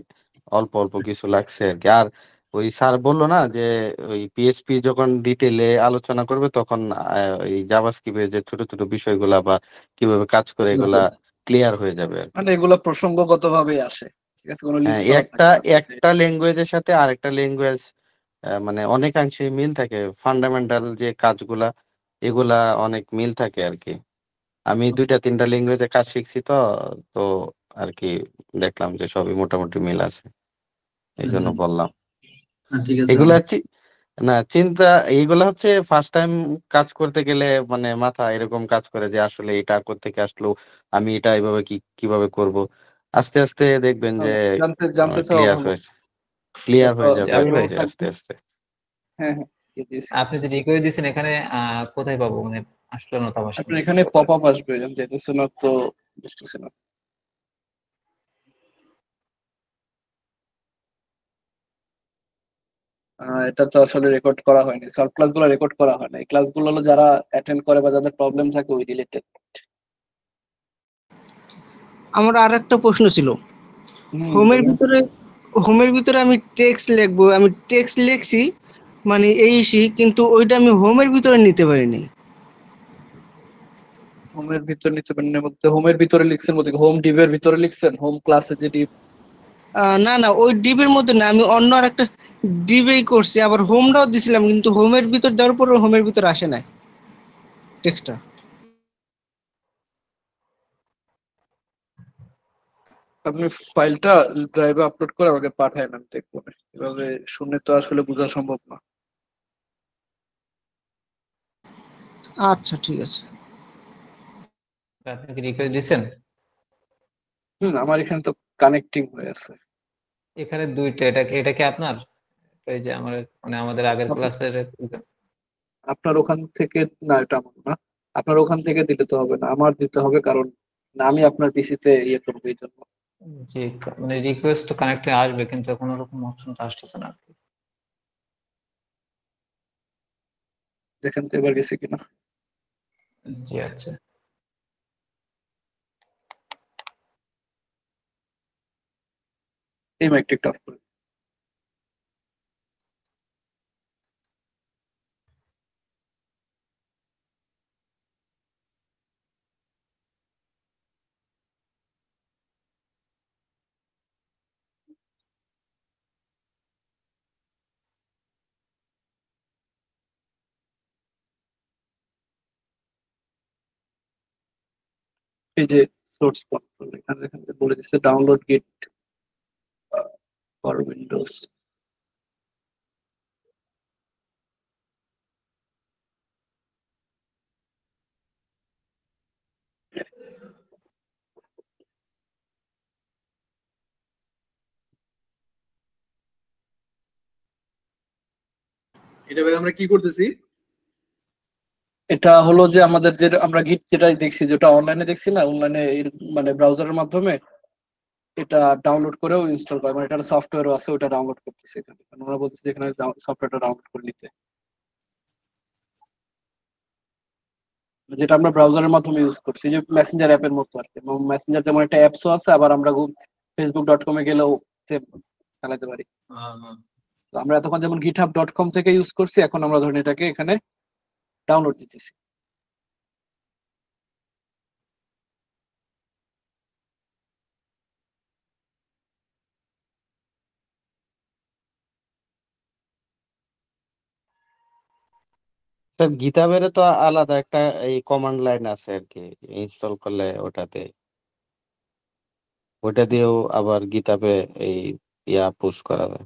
অল্প অল্প কিছু লাগছে আর কি। আর ওই স্যার বললো না যে ওই পিএইচপি যখন ডিটেইলে আলোচনা করবে তখন এই জাভাস্ক্রিপ্টের যে ছোট ছোট বিষয়গুলা বা কিভাবে কাজ করে এগুলা ক্লিয়ার হয়ে যাবে আর কি।
মানে এগুলো প্রসঙ্গগত ভাবে আসে, ঠিক আছে, কোনো
হ্যাঁ,
লিস্ট করা
একটা
থাকে না।
একটা ল্যাঙ্গুয়েজের সাথে আরেকটা ল্যাঙ্গুয়েজ মানে অনেকাংশে মিল থাকে, ফান্ডামেন্টাল যে কাজগুলা এগুলা অনেক মিল থাকে আর কি। আমি 2-3টা ল্যাঙ্গুয়েজে কাজ শিখছি তো, তো আর কি দেখলাম যে সবই মোটামুটি মিল আছে, এই জন্য বললাম।
ঠিক আছে।
এগুলা না চিন্তা, এইগুলা হচ্ছে ফার্স্ট টাইম কাজ করতে গেলে মানে মাথা এরকম কাজ করে যে আসলে এটা কোত্থেকে আসলো, আমি এটা এইভাবে কিভাবে করব। আস্তে আস্তে দেখবেন যে
জানতে জানতে চাওয়া
ক্লিয়ার
ভালো।
হয়েছে, ক্লিয়ার হয়ে
তো
যাবে আর
আগ্রহ
কি
থাকবে।
আস্তে আস্তে।
হ্যাঁ হ্যাঁ, দিয়েছি।
আপনি যে রিকোয়েস্ট দিয়েছেন এখানে কোথায় পাবো, মানে আসলো না তো আমার
আপনার
সামনে।
এখানে পপ আপ আসবে, আমি যেতেছি না তো, বুঝতেছি না। এটা তো আসলে রেকর্ড করা হয়নি, সব ক্লাসগুলো রেকর্ড করা হয় না। এই ক্লাসগুলো হলো যারা অ্যাটেন্ড করে বা যাদের প্রবলেম থাকে ওই রিলেটেড।
আমার আর একটা প্রশ্ন ছিল, হোমের ভিতরে হোমের ভিতরে আমি টেক্সট লিখবো, আমি টেক্সট লিখছি মানে কিন্তু ওইটা আমি হোমের ভিতরে নিতে পারিনি।
হোমের ভিতরে নিতে পারেন বলতে, হোমের ভিতরে লিখছেন বলতে হোম ডিভের ভিতরে লিখছেন, হোম ক্লাসে যে ডিভ।
না না, ওই ডিবের মধ্যে না, আমি অন্য আর একটা ডিবেই করছি, আবার হোমটাও দিছিলাম, কিন্তু হোমের ভিতর দেওয়ার পর হোমের ভিতর আসে নাই টেক্সটটা।
আপনি ফাইলটা ড্রাইভে আপলোড করে আমাকে পাঠায়, আমি দেখবো না। এভাবে শুনে তো আসলে বোঝা সম্ভব না।
আচ্ছা ঠিক আছে।
আপনি কি রিকোয়েস্ট দিয়েছেন?
আমার এখানে তো কানেক্টিং হয়ে আছে।
এখানে দুইটা, এটা এটা কি আপনার? এই যে আমার মানে আমাদের আগের ক্লাসের।
আপনার ওখান থেকে না, এটা আমার না। আপনার ওখান থেকে দিলে তো হবে না, আমার দিতে হবে, কারণ না আমি আপনার পিসিতে ইয়ে করবো এই জন্য।
যে মানে রিকোয়েস্ট তো কানেক্টে আসবে, কিন্তু কোনো রকম অপশনটা আসতেছে না।
দেখেন তো এবার গেছে কিনা।
জি আচ্ছা।
এই মাইকটা একটু অফ করে। এই যে সোর্স কন্ট্রোল, এখানে এখানে বলে দিচ্ছে ডাউনলোড গিট ফর উইন্ডোজ।
এটা ভাই আমরা কি করতেছি?
এটা হলো যে আমাদের যে আমরা গিট যেটা দেখছি, যেটা অনলাইনে দেখছি না, অনলাইনে মানে ব্রাউজারের মাধ্যমে এটা ডাউনলোড করেও ইনস্টল করে, মানে এটা সফটওয়্যারও আছে, ওটা ডাউনলোড করতেছে এখানে। মানে ওরা বলতেছে এখানে সফটওয়্যারটা ডাউনলোড করে নিতে, যেটা আমরা ব্রাউজারের মাধ্যমে ইউজ করছি, যে মেসেঞ্জার অ্যাপের মতো আর কি। মেসেঞ্জার যেমন একটা অ্যাপসও আছে, আবার আমরা facebook.com-এ গেলেও সেম চালাতে পারি। তো আমরা এতক্ষণ যেমন github.com থেকে ইউজ করছি, এখন আমরা ধরুন এটাকে এখানে ডাউনলোড দিতেছি।
স্যার গিটাবের তো আলাদা একটা এই কমান্ড লাইন আছে আর কি, ইনস্টল করলে ওটাতে, ওটা দিয়েও আবার গিটাবে এই পুশ করা যায়।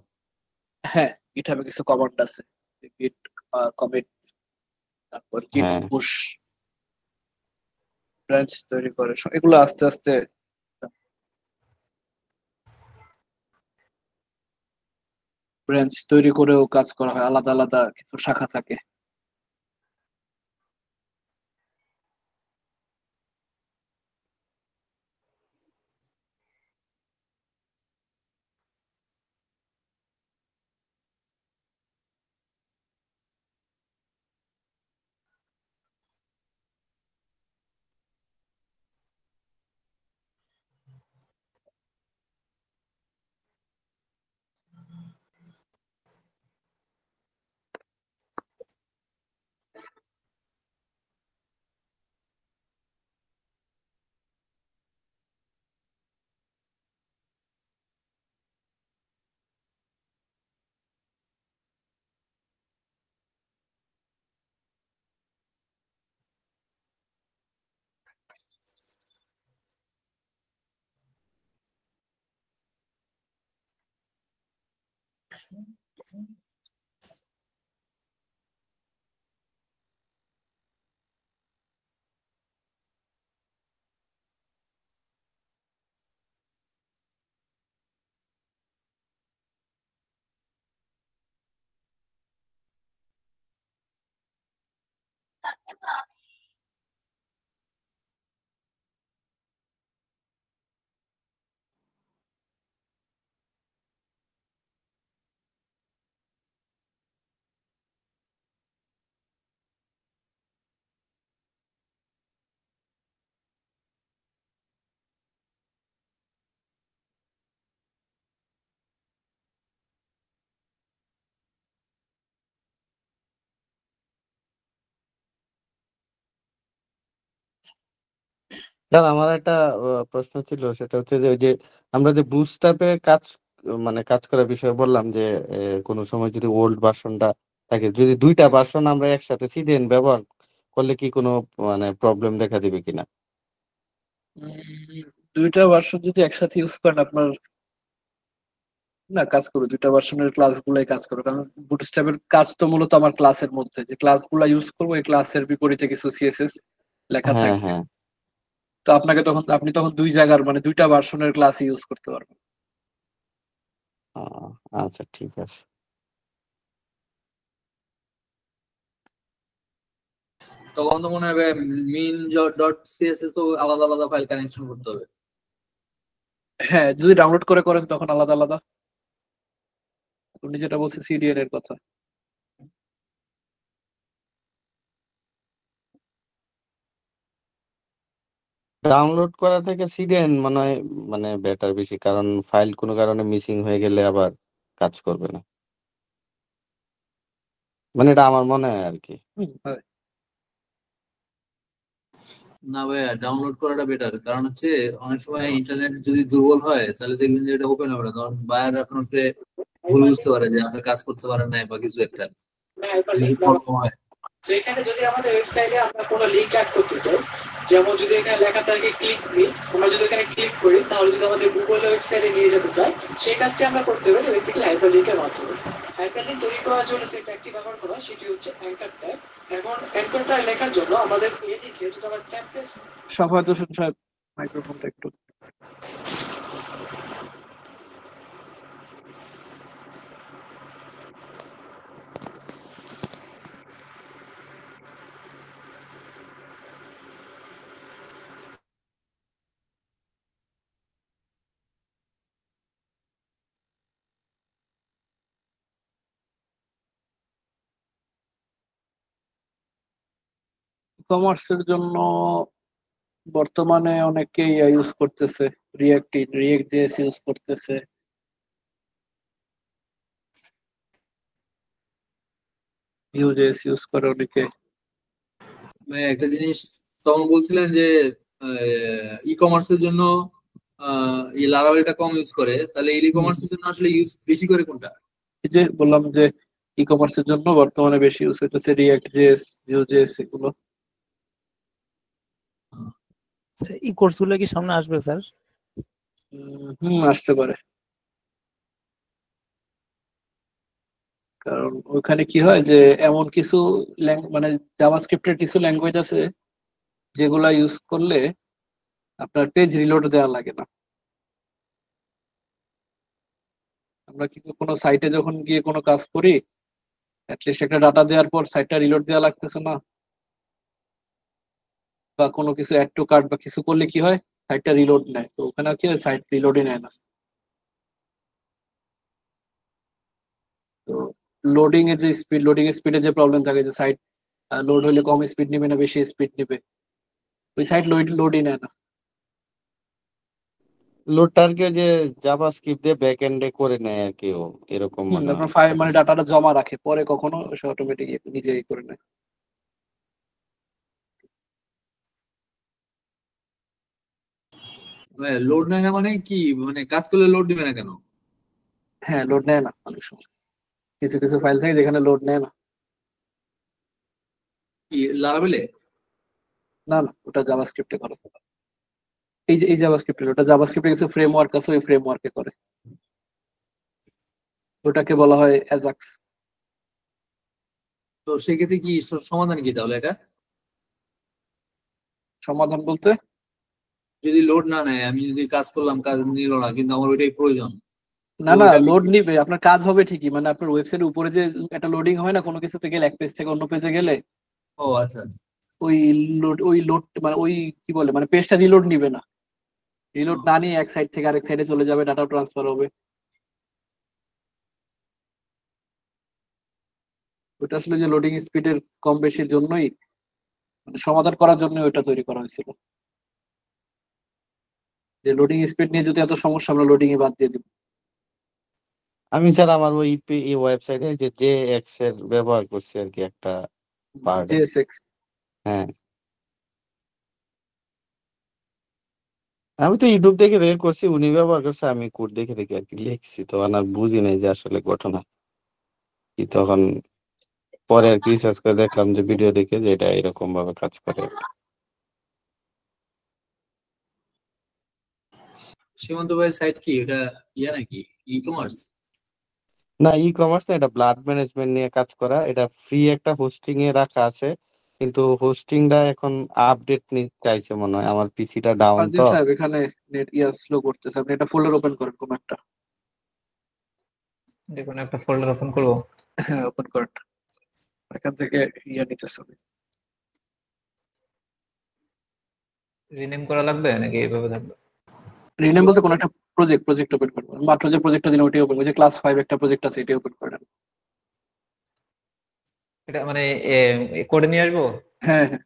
হ্যাঁ, গিটহাবে কিছু কমান্ড আছে, গিট কমিট, তারপর গিট
হ্যাঁ,
পুশ, ব্রাঞ্চ তৈরি করে, এগুলো আস্তে আস্তে ব্রাঞ্চ তৈরি করেও কাজ করা হয়, আলাদা আলাদা কিছু শাখা থাকে।
স্যার আমার একটা প্রশ্ন ছিল, সেটা হচ্ছে যে ওই যে আমরা যে বুটস্ট্র্যাপে কাজ মানে কাজ করার বিষয়ে বললাম যে কোনো সময় যদি ওল্ড ভার্সনটা থাকে, যদি দুইটা ভার্সন আমরা একসাথে সিডিএন ব্যবহার করলে কি কোনো মানে প্রবলেম দেখা দিবে কিনা?
দুইটা ভার্সন যদি একসাথে ইউজ করেন আপনার না কাজ করবে, দুইটা ভার্সনের ক্লাস গুলাই কাজ করবে, কারণ বুটস্ট্র্যাপের কাজ তো মূলত আমার ক্লাসের মধ্যে যে ক্লাসগুলো ইউজ করবো, এই ক্লাসের বিপরীতে কিছু সিএসএস লেখা
হ্যাঁ
থাকবে।
হ্যাঁ
তো আপনি তখন দুই জায়গার মানে দুইটা ভার্সনের ক্লাস ইউজ করতে পারবেন।
আহ, আচ্ছা ঠিক আছে।
তখন তো মনে হবে মিন ডট সিএসএস তো আলাদা আলাদা ফাইল কানেকশন করতে হবে।
হ্যাঁ, যদি ডাউনলোড করে করেন তখন আলাদা আলাদা। আপনি যেটা বলছি সিডিএন এর কথা।
ডাউনলোড করা থেকে সিডিএন মনে হয় মানে বেটার বেশি, কারণ ফাইল কোনো কারণে মিসিং হয়ে গেলে আবার কাজ করবে না, মানে এটা আমার মনে হয় আর কি।
হয়।
না ভাইয়া, ডাউনলোড করাটা বেটার, কারণ হচ্ছে অনেক সময় ইন্টারনেট যদি দুর্বল হয় তাহলে দেখবেন যে এটা ওপেন হবে না, কারণ বায়ার আপনাকে ভুল বুঝতে পারে যে আপনি কাজ করতে পারেন নাই বা কিছু একটা যদি প্রবলেম হয়।
তো এখানে যদি আমাদের ওয়েবসাইটে আমরা কোনো লিংক অ্যাড করতে চাই, যেমন যদি এখানে লেখা থাকে ক্লিক মি, আমরা যদি এখানে ক্লিক করি তাহলে যদি আমাদের গুগল ওয়েবসাইটে নিয়ে যেতে চাই, সেই কাজটি আমরা করতে পারি বেসিক্যালি হাইপারলিংকের মাধ্যমে। হাইপারলিংক তৈরি করার জন্য যে ট্যাগটি ব্যবহার করা সেটি হচ্ছে অ্যাঙ্কার ট্যাগ। এখন অ্যাঙ্কার ট্যাগ লেখার জন্য আমাদের এদিকে যদি আমরা ট্যাগ প্রেস
সাফায়াত হোসেন সাহেব মাইক্রোফোনটা একটু। কমার্সের জন্য বর্তমানে অনেকেই ইউজ করতেছে রিয়েক্ট জেএস ইউজ করতেছে। ভিউজেস ইউজ করে অনেকে।
ভাই একটা জিনিস তখন বলছিলেন যে ই কমার্সের জন্য এই লারাভেলটা কম ইউজ করে, তাহলে ই কমার্সের জন্য আসলে ইউজ বেশি করে কোনটা?
এই যে বললাম যে ই কমার্সের জন্য বর্তমানে বেশি ইউজ হইতেছে রিয়েক্ট জেএস, ভিউজেস এগুলো।
এই কোর্সগুলো কি সামনে আসবে স্যার?
আসতে পারে, কারণ ওখানে কি হয় যে এমন কিছু মানে জাভাস্ক্রিপ্টের কিছু ল্যাঙ্গুয়েজ আছে যেগুলা ইউজ করলে আপনার পেজ রিলোড দেওয়া লাগে না। আমরা কিন্তু কোনো সাইটে যখন গিয়ে কোনো কাজ করি, অ্যাটলিস্ট একটা ডাটা দেওয়ার পর সাইটটা রিলোড দেওয়া লাগতেছে না, বা কোনো কিছু অ্যাড টু কার্ট বা কিছু করলে কি হয় সাইটটা রিলোড নেয়, তো ওখানে কি হয় সাইট রিলোডই নেয় না। তো লোডিং এর যে স্পিড, লোডিং এর স্পিডে যে প্রবলেম থাকে যে সাইট লোড হলে কম স্পিড নেবে না বেশি স্পিড নেবে, ওই সাইট লোডই নেয় না।
লোডটা আর কি ওই যে জাভাস্ক্রিপ্ট দিয়ে ব্যাক এন্ডে করে নেয় আর কি, ও এরকম মনে হয়
আপনার
একটা
মানে
কিছু।
ডাটাটা জমা রাখে, পরে কখনো সে অটোমেটিক নিজেই করে নেয়।
লোড নেয় না মানে কি, মানে কাজ করলে লোড দিবে না কেন?
হ্যাঁ, লোড নেয় না অনেক সময়, কিছু কিছু ফাইল থাকে যেখানে লোড নেয় না।
কি লারাবেলে?
না না, ওটা জাভাস্ক্রিপ্টে করে। এই জাভাস্ক্রিপ্টে, ওটা জাভাস্ক্রিপ্টে কিছু ফ্রেমওয়ার্ক আছে, ওই ফ্রেমওয়ার্কে করে। ওটাকে বলা হয় অ্যাজাক্স।
তো সেক্ষেত্রে কি সমাধান কি তাহলে এটা?
সমাধান বলতে
যদি লোড না নেয়, আমি যদি কাজ করলাম, কাজ নিল না, কিন্তু আমার ওইটাই প্রয়োজন,
না
তো
না,
ওইটা আমি
লোড নিবে, আপনার কাজ হবে ঠিকই, মানে আপনার ওয়েবসাইটের উপরে যে একটা লোডিং হয় না কোনো কিছুতে গেলে, এক পেজ থেকে অন্য পেজে গেলে,
ও আচ্ছা।
ওই লোড মানে ওই কি বলে, মানে পেজটা রিলোড নিবে না, রিলোড না নিয়ে এক সাইড থেকে আরেক সাইডে চলে যাবে, ডাটা ট্রান্সফার হবে। ওটা আসলে যে লোডিং স্পিডের কম বেশির জন্যই, মানে সমাধান করার জন্য ওইটা তৈরি করা হয়েছিল, যে লোডিং স্পিড নিয়ে যদি এত সমস্যা, আমরা লোডিং এ বাদ দিয়ে দিব।
আমি স্যার আমার ওই ওয়েবসাইটে যে JX এর ব্যবহার করছি আর কি, একটা পার্ট আছে।
জেএসএক্স।
হ্যাঁ, আমি তো ইউটিউব দেখে দেখে করছি, উনি ব্যবহার করছে, আমি কোড দেখে দেখে আর কি লিখছি, তো আর বুঝি নাই যে আসলে ঘটনা কি। তখন পরে আর কি রিসার্চ করে দেখলাম যে ভিডিও দেখে যে এটা এরকম ভাবে কাজ করে।
সীমান্ত ভাইয়ের সাইট কি এটা, ইয়া নাকি ই কমার্স?
না, ই কমার্স না, এটা ব্লাড ম্যানেজমেন্ট নিয়ে কাজ করা। এটা ফ্রি একটা হোস্টিং এ রাখা আছে, কিন্তু হোস্টিংটা এখন আপডেট চাইছে মনে হয়, আমার পিসিটা ডাউন
ফারদিন
তো।
সাহেব, এখানে নেট স্লো করতেছে, আপনি এটা ফোল্ডার ওপেন করেন কোন একটা।
দেখুন একটা ফোল্ডার ওপেন করবো।
হ্যাঁ, ওপেন করেন, এখান থেকে নিতেছে।
রিনেম করা লাগবে নাকি এইভাবে থাকবে?
রিনেম বলতে কোন একটা প্রজেক্ট ওপেন করবেন, মাত্র যে প্রজেক্টটা দিন ওইটাই ওপেন, ওই যে ক্লাস 5 একটা প্রজেক্ট আছে, এটাই ওপেন করেন।
এটা মানে কোডে নিয়ে আসবো?
হ্যাঁ হ্যাঁ,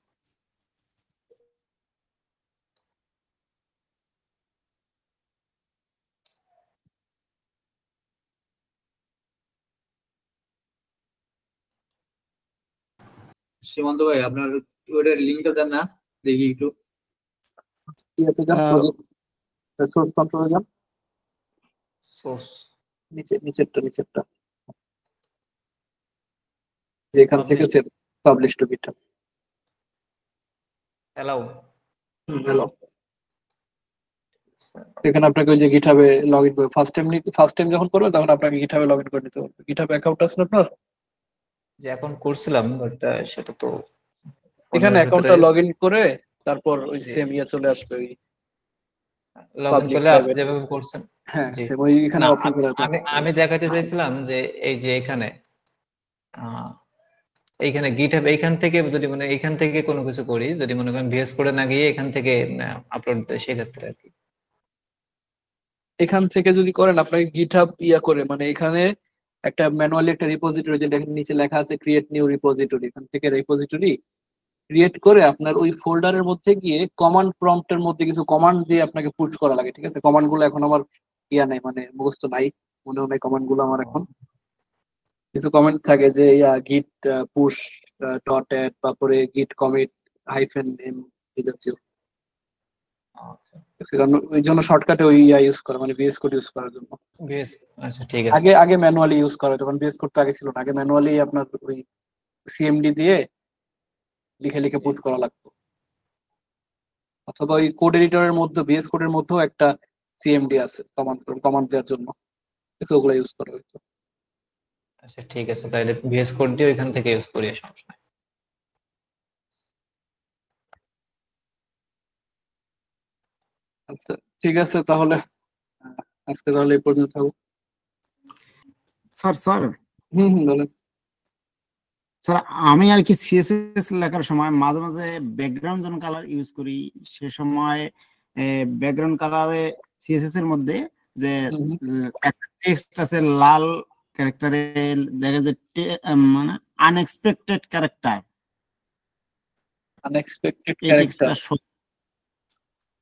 সীমান্ত ভাই আপনার ওইটার লিঙ্কটা দেন না, দেখি একটু।
কি আছে যান, প্রজেক্ট সোর্স কন্ট্রোলে যান,
সোর্স
নিচেরটা যেখান থেকে save publish two GitHub.
Allow.
Hello, এখানে আপনাকে ওই যে গিটহাবে লগইন করে ফার্স্ট টাইম যখন করবেন তখন আপনাকে গিটহাবে লগইন করে নিতে হবে। গিটহাব অ্যাকাউন্ট আছে না আপনার?
যে এখন করছিলাম বাট সেটা তো
এখানে
ফোনের ভিতরে
অ্যাকাউন্টটা লগইন করে তারপর ওই
জি
সেম চলে আসবে, ওই
লগইন
পাবলিক
করলে আপনি
প্রাইভেট।
যেভাবে করছেন।
হ্যাঁ,
জি
সেম ওই এখানে
না,
অপশন করে
আমি দেখাতে চাইছিলাম যে এই যে এখানে এইখানে গিটহাব, এইখান থেকে যদি মানে এইখান থেকে কোনো কিছু করি, যদি মনে করেন ভিএস কোডে না গিয়ে এখান থেকে আপলোড দেয়, সেক্ষেত্রে আর কি।
এখান থেকে যদি করেন আপনাকে গিটহাব করে, মানে এখানে একটা ম্যানুয়ালি একটা রিপোজিটরি, যে দেখেন নিচে লেখা আছে ক্রিয়েট নিউ রিপোজিটরি, এখান থেকে রিপোজিটরি ক্রিয়েট করে আপনার ওই ফোল্ডারের মধ্যে গিয়ে কমান্ড প্রম্পটের মধ্যে কিছু কমান্ড দিয়ে আপনাকে পুশ করা লাগে। ঠিক আছে, কমান্ড গুলো এখন আমার নাই, মানে মুখস্থ নাই, মনেও নাই কমান্ড গুলো আমার এখন। কিছু কমেন্ট থাকে যে গিট পুশ ডট এড, তারপরে গিট কমিট হাইফেন এম, এই জাতীয়। ওই জন্য শর্টকাটে ওই ইউজ করে, মানে ভিএস কোড ইউজ করার জন্য।
ভিএস, আচ্ছা ঠিক আছে।
আগে ম্যানুয়ালি ইউজ করে, তখন ভিএস কোড তো আগে ছিল না, আগে ম্যানুয়ালি আপনার ওই সিএমডি দিয়ে লিখে লিখে পুশ করা লাগতো, অথবা ওই কোড এডিটরের মধ্যে ভিএস কোডের মধ্যেও একটা সিএমডি আছে কমান্ড দেওয়ার জন্য, ওগুলো ইউজ করা হইতো।
আচ্ছা ঠিক আছে, তাহলে ভিএস কোড দিয়ে এখান থেকে ইউজ করি, সমস্যা নাই।
আচ্ছা ঠিক আছে, তাহলে আজকে তাহলে এই পর্যন্ত থাকবো।
স্যার
বলেন।
স্যার আমি আর কি সিএসএস লেখার সময় মাঝে মাঝে ব্যাকগ্রাউন্ড যখন কালার ইউজ করি, সে সময় ব্যাকগ্রাউন্ড কালারে সিএসএস এর মধ্যে যে একটা টেক্সট আছে লাল ক্যারেক্টারে, দেখা যায় মানে আনএক্সপেক্টেড ক্যারেক্টার,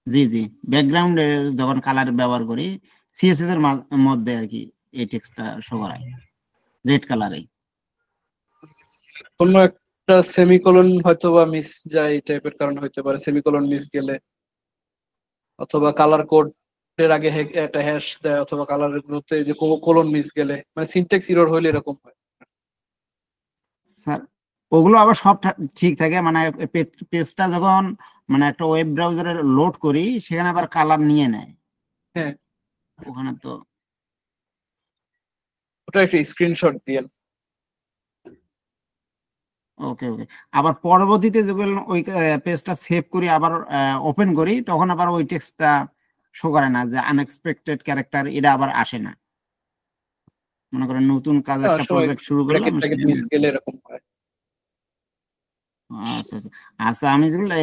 জি জি, ব্যাকগ্রাউন্ডে যখন কালার ব্যবহার করি সিএসএস এর মধ্যে আর কি এই টেক্সটটা শো করায় রেড কালারে।
কোনো একটা সেমিকোলন হয়তো বা মিস যায়, এই টাইপের কারণ হইতে পারে, সেমিকোলন মিস গেলে, অথবা কালার কোড এর আগে একটা হ্যাশ দেয়, অথবা কালারের মধ্যে যে কোলন মিস গেলে, মানে সিনট্যাক্স এরর হইলে এরকম হয়।
স্যার ওগুলো আবার সব ঠিক থাকে, মানে পেজটা যখন মানে একটা ওয়েব ব্রাউজারে লোড করি সেখানে আবার কালার নিয়ে নেয়।
হ্যাঁ,
ওখানে তো
ওটা একটা স্ক্রিনশট দিয়েন।
ওকে ওকে। আবার পরবর্তীতে যখন ওই পেজটা সেভ করি আবার ওপেন করি তখন আবার ওই টেক্সটটা শো করে না, যে আনএক্সপেক্টেড ক্যারেক্টার এটা আবার আসে না। মনে করেন নতুন কাজ একটা প্রজেক্ট শুরু করলাম
মিস গেলে এরকম হয়।
আচ্ছা আচ্ছা আচ্ছা, আমি যেগুলো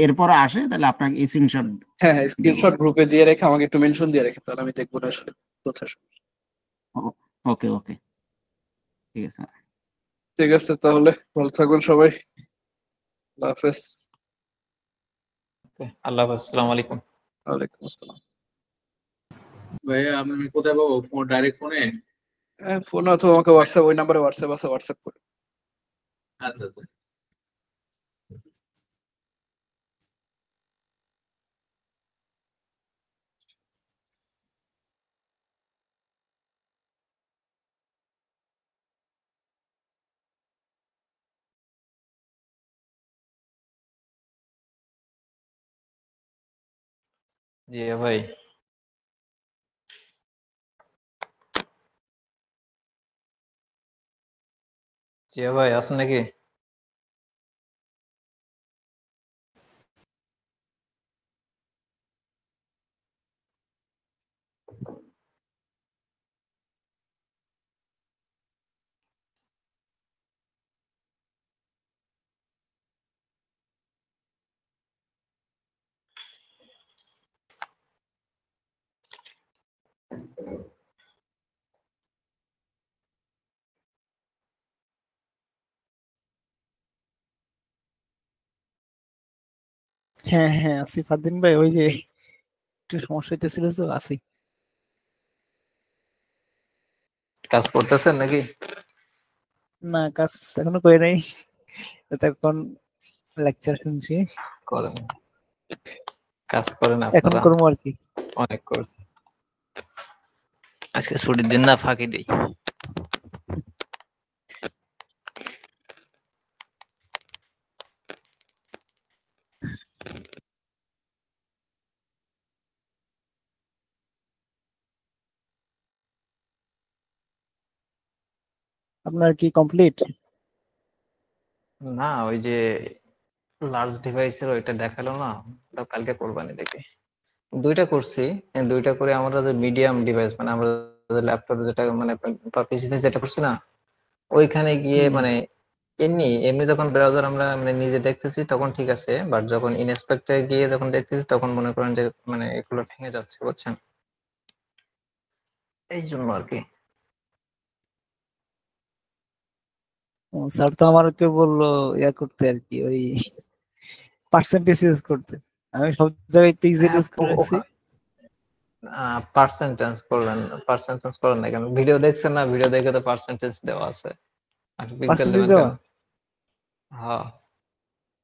এরপর আসে তাহলে আপনাকে স্ক্রিনশট।
হ্যাঁ হ্যাঁ, স্ক্রিনশট গ্রুপে দিয়ে রেখে আমাকে একটু মেনশন দিয়ে রেখে, তাহলে আমি দেখবো না আসলে কোথায় সমস্যা।
ওকে ওকে, ঠিক আছে।
ঠিক আছে, তাহলে ভালো থাকবেন সবাই। আল্লাহ হাফেজ।
আল্লাহ হাফেজ, আসসালামু আলাইকুম।
ওয়ালাইকুম আসসালাম।
ভাইয়া আমি কোথায় পাবো ফোন? ডাইরেক্ট ফোনে?
হ্যাঁ, ফোন অথবা আমাকে হোয়াটসঅ্যাপ, ওই নাম্বারে হোয়াটসঅ্যাপ আছে, হোয়াটসঅ্যাপ করে।
আচ্ছা আচ্ছা।
জি ভাই, জি ভাই আছেন নাকি?
হ্যাঁ হ্যাঁ আছি ফারদিন ভাই, ওই যে একটু সমস্যা হইতেছিল তো আছি।
কাজ করতেছেন নাকি?
না, কাজ এখনো করে নাই, এখন লেকচার শুনছি।
করেন, কাজ করেন
এখন
আপনারা,
করবো আর কি।
অনেক করছে। আজকে ছুটির দিন না, ফাঁকি দিই।
আপনার কি কমপ্লিট?
না, ওই যে লার্জ ডিভাইসের ওইটা দেখালো না, ওটা কালকে করবানি দেখি। দুইটা করছি, দুইটা করে আমরা যে মিডিয়াম ডিভাইস, মানে আমরা ল্যাপটপ যেটা মানে পিসিতে যেটা করছি না, ওইখানে গিয়ে মানে এমনি এমনি যখন ব্রাউজার আমরা মানে নিজে দেখতেছি তখন ঠিক আছে, বাট যখন ইনস্পেক্টরে গিয়ে যখন দেখতেছি তখন মনে করেন যে মানে এগুলো ভেঙে যাচ্ছে, বুঝছেন? এই জন্য আর কি।
স্যার তো আমাকে বললো ইয়া করতে আর কি, ওই পার্সেন্টেজ ইউজ করতে। আমি সব জায়গায় পিক্সেল ইউজ করে রাখছি।
পার্সেন্টেজ করবেন, পার্সেন্টেজ করেন না কেন? ভিডিও দেখছেন না? ভিডিও দেখে তো পার্সেন্টেজ দেওয়া আছে, আর পিক্সেল
পার্সেন্টেজ
দেবেন
দেওয়া?
কেন? হ্যাঁ,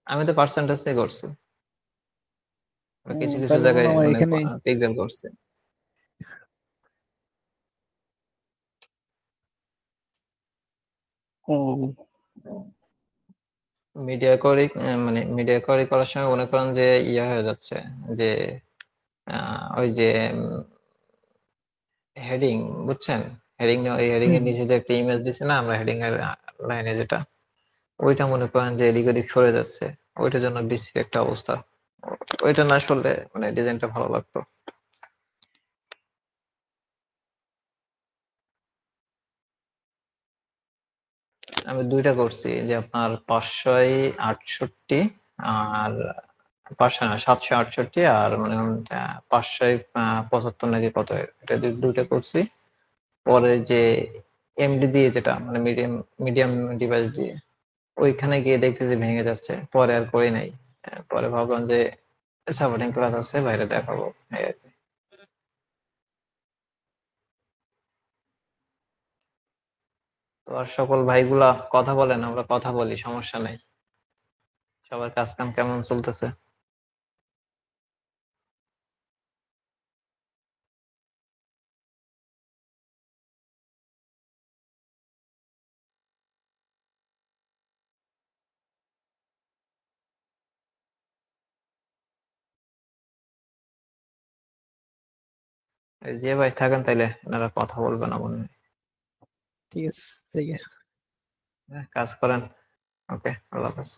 আমি তো পার্সেন্টেজই করছি, কিছু কিছু
তাহলে
জায়গায়
আমার
মানে
এখানে
পিক্সেল করছি। মিডিয়া কোয়ারি, মানে মিডিয়া কোয়ারি করার সময় মনে করেন যে ইয়া হয়ে যাচ্ছে, যে ওই যে হেডিং, বুঝছেন? হেডিং, ওই হেডিং এর নিচে যে একটা ইমেজ দিছে না আমরা হেডিং এর লাইনে, যেটা ওইটা মনে করেন যে এদিক ওদিক সরে যাচ্ছে, ওইটার জন্য বিশ্রী একটা অবস্থা। ওইটা না আসলে মানে ডিজাইনটা ভালো লাগতো। আমি দুইটা করছি, যে আপনার 568 আর 768 আর মানে 575 নাকি কত, এটা দুইটা করছি। পরে যে এমডি দিয়ে, যেটা মানে মিডিয়াম মিডিয়াম ডিভাইস দিয়ে, ওইখানে গিয়ে দেখতেছি ভেঙে যাচ্ছে, পরে আর করি নাই। পরে ভাবলাম যে সাপোর্টিং ক্লাস আছে, বাইরে দেখাবো এই আর কি। তো আর সকল ভাইগুলা কথা বলেন, আমরা কথা বলি, সমস্যা নেই। সবার কাজ কাম কেমন চলতেছে? এই যে ভাই থাকেন তাইলে এনারা কথা বলবেন না মনে হয়।
ঠিক আছে, ঠিক আছে।
কাজ করেন। ওকে, আল্লাহ হাফেজ।